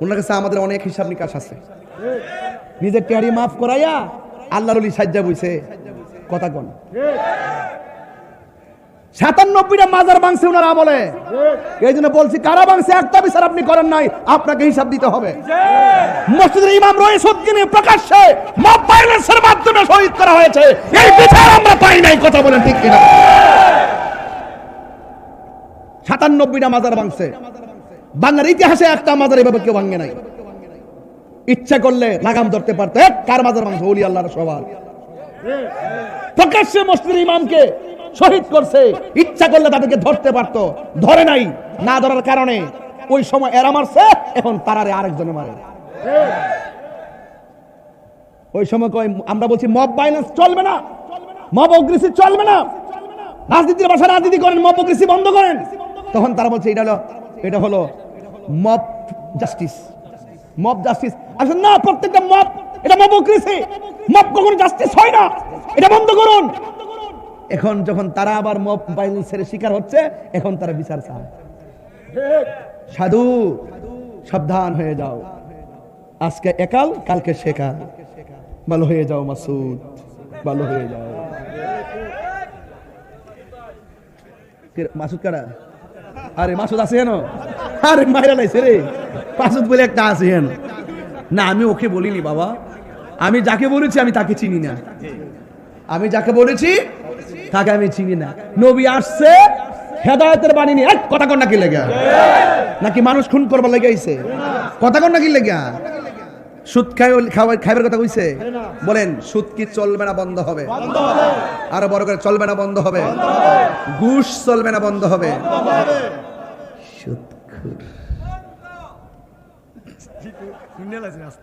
ওনার কাছে আমাদের অনেক হিসাব নিকাশ আছে। নিজের টেয়ারি মাফ করাইয়া আল্লাহর ওলি সাজ্জা বইছে। কথা কোন? 97টা মাজার ভাঙছে ওনারা বলে। এই জন্য বলছি, কারা ভাঙছে একটা বিচার আপনি করেন নাই, আপনাকে হিসাব দিতে হবে। মসজিদের ইমাম রইসউদ্দিনে প্রকাশ্যে মব ভায়োলেন্সের মাধ্যমে শহীদ করা হয়েছে, এই বিচার আমরা পাই নাই। কথা বলেন ঠিক কিনা? 97টা মাজার ভাঙছে। বাংলার ইতিহাসে একটা মাজার এভাবে কেউ ভাঙে নাই। ইচ্ছা করলে লাগাম ধরতে পারতো, কার মাজার ভাঙছে? ওলি আল্লাহর সওয়াল। প্রকাশ্যে মসজিদের ইমামকে শহীদ করছে, ইচ্ছা করলে তাদেরকে ধরতে পারতো, ধরে নাই। না ধরার কারণে ওই সময় এরা মারছে, এখন তারারে আরেকজনে মারে। ওই সময় কয়, আমরা বলছি মব ভায়োলেন্স চলবে না, মব অগ্রেসি চলবে না, রাজনীতির ভাষা রাজনীতি করেন, মব অগ্রেসি বন্ধ করেন। তখন তারা বলছে এটা হলো মব জাস্টিস, মব জাস্টিস। আসলে না, প্রত্যেকটা মব এটা মব অগ্রেসি, মব কখনো জাস্টিস হয় না, এটা বন্ধ করুন। এখন যখন তারা আবার মব ভায়োলেন্সের শিকার হচ্ছে, এখন তারা বিচার চায়। সাধু সাবধান হয়ে যাও, আজকে একাল কালকে সেকাল। ভালো হয়ে যাও মাসুদ, ভালো হয়ে যাও। মাসুদ কারা? আরে মাসুদ আছে কেন? আরে মাইরা লাইছে রে, মাসুদ বলে একটা আছে কেন? না আমি ওকে বলিনি বাবা, আমি যাকে বলেছি আমি তাকে চিনি না। আমি যাকে বলেছি তাকে আমি চিনি না। নবী আসছে হেদায়েতের বাণী নিয়ে। কথা কন নাকি লেগা? নাকি মানুষ খুন করবার লেগে আইছে? কথা কন নাকি লেগা? সুদ খাইবার কথা কইছে? বলেন সুদ কি চলবে না বন্ধ হবে? আরো বড় করে চলবে না বন্ধ হবে? ঘুষ চলবে না বন্ধ হবে? সুদখোর।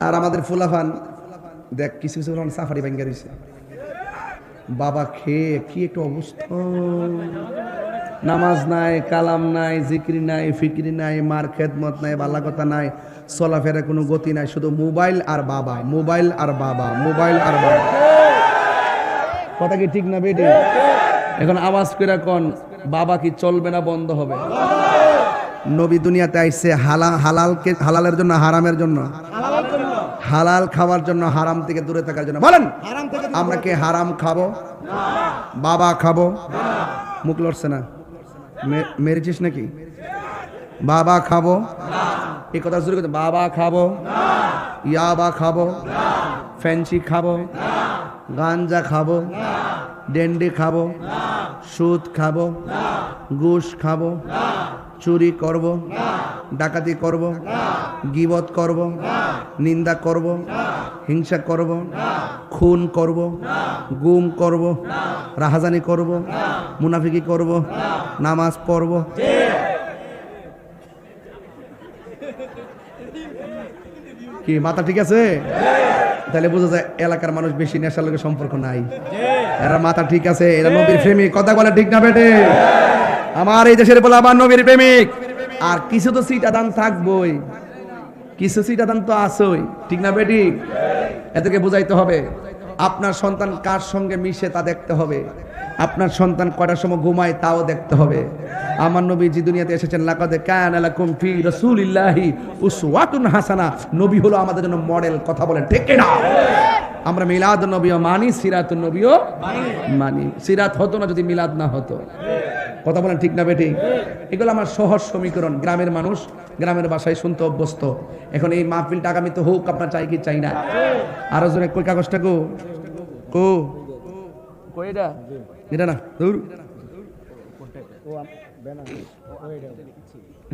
আর আমাদের ফুলাফান দেখ কিছু কিছু সাফারি ব্যাংকে দিছে বাবা, খেয়ে কি একটা অবস্থা। নামাজ নাই, কালাম নাই, জিকির নাই, ফিকির নাই, মার খেদমত নাই, বালা কথা নাই, চলাফেরা কোনো গতি নাই, শুধু মোবাইল আর বাবা, মোবাইল আর বাবা, মোবাইল আর বাবা। কথা কি ঠিক না বেটি? এখন আওয়াজ করে কোন বাবা কি চলবে না বন্ধ হবে? নবী দুনিয়াতে আইছে হালালের জন্য, হারামের জন্য? হালাল খাওয়ার জন্য, হারাম থেকে দূরে থাকার জন্য। বলেন আমরা কি হারাম খাবো? বাবা খাবো? মুখ লড়ছে না, মেরেছিস নাকি? বাবা খাবো, এই কথা শুরু করতে। বাবা খাবো, ইয়াবা খাবো, ফ্যান্সি খাবো, গাঞ্জা খাবো, ডেন্ডি খাবো, সুদ খাবো, ঘুষ খাবো, চুরি করব, ডাকাতি করব, গীবত করব, নিন্দা করব, হিংসা করব, খুন করব, গুম করব, রাহাজানি করব, মুনাফিকি করব, নামাজ পড়ব। কি মাথা ঠিক আছে? তাহলে বোঝা যায় এলাকার মানুষ বেশি নেশার লোকের সম্পর্ক নাই, এরা মাথা ঠিক আছে, এরা নবীর প্রেমিক। কথা বলে ঠিক না বেটে? আমার এই দেশের বলে আবার নবীর প্রেমিক। আর কিছু তো সিটা দান থাকবই, কিছু সিটা দান তো আসই, ঠিক না বেটি? এদেরকে বুঝাইতে হবে। আপনার সন্তান কার সঙ্গে মিশে তা দেখতে হবে, আপনার সন্তান কয়টার সময় ঘুমায় তাও দেখতে হবে। আমার নবী যে দুনিয়াতে এসেছেন, লাকাদ কানা লাকুম ফি রাসূলিল্লাহি উসওয়াতুন হাসানা, নবী হলো আমাদের জন্য মডেল। কথা বলেন ঠিক কিনা? আমরা মিলাদ নবীও মানি, সিরাতুন নবীও মানি। সিরাত হতো না যদি মিলাদ না হতো। কথা বলেন ঠিক না বেটি? এগুলো আমার সহজ সমীকরণ। গ্রামের মানুষ গ্রামের ভাষায় শুনতে অভ্যস্ত। এখন এই মাহফিলটা আগামীতে হোক, আপনার চাই কি চাই না? আরো জনে কই কাগজটা কো কো কই এটা এটা না দূর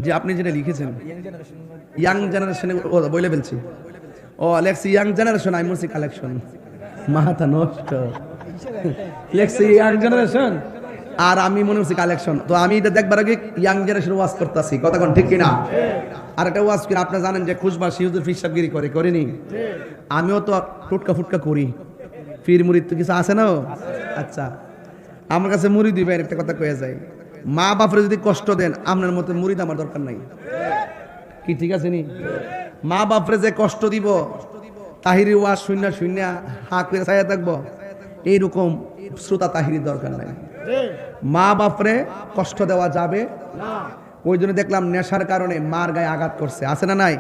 যে আপনি যেটা লিখেছেন ইয়াং জেনারেশনে বলে ফেলছি। ও লেখছি ইয়াং জেনারেশন, আই মুসি কালেকশন। মাথা নষ্ট, লেখছি ইয়াং জেনারেশন আর আমি মনে হচ্ছে কালেকশন। তো আমি এটা দেখবার আগে ইয়াং জেনারেশন ওয়াজ করতেছি। কথা কোন ঠিক কিনা? আর একটা ওয়াজ করে আপনি জানেন যে খুশবা শিউজুর ফিসাবগিরি করে করেনি? আমিও তো টুটকা ফুটকা করি। ফির মুরিদ তো কিছু আছে না? আচ্ছা, আমার কাছে মুড়ি দিবেন একটা কথা কয়ে যায়, মা বাপরে যদি কষ্ট দেন আপনার মতো মুড়িদ আমার দরকার নাই। কি ঠিক আছে নি? মা বাপরে যে কষ্ট দিব, তাহিরি ওয়াজ শূন্য শূন্য হা করে ছায়া থাকবো, এইরকম শ্রোতা তাহিরি দরকার নাই। মা বাপরে কষ্ট দেওয়া যাবে না। ওই জন্য দেখলাম নেশার কারণে মার গায়ে আঘাত করছে, আছে না নাই?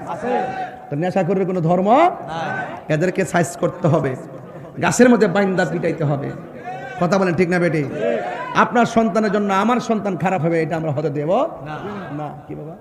তো নেশা করে কোনো ধর্ম নাই। এদেরকে সাইজ করতে হবে, গাছের মধ্যে বাইন্দা পিটাইতে হবে। কথা বলেন ঠিক না বেটি? আপনার সন্তানের জন্য আমার সন্তান খারাপ হবে এটা আমরা হতে দেব না। কি বাবা?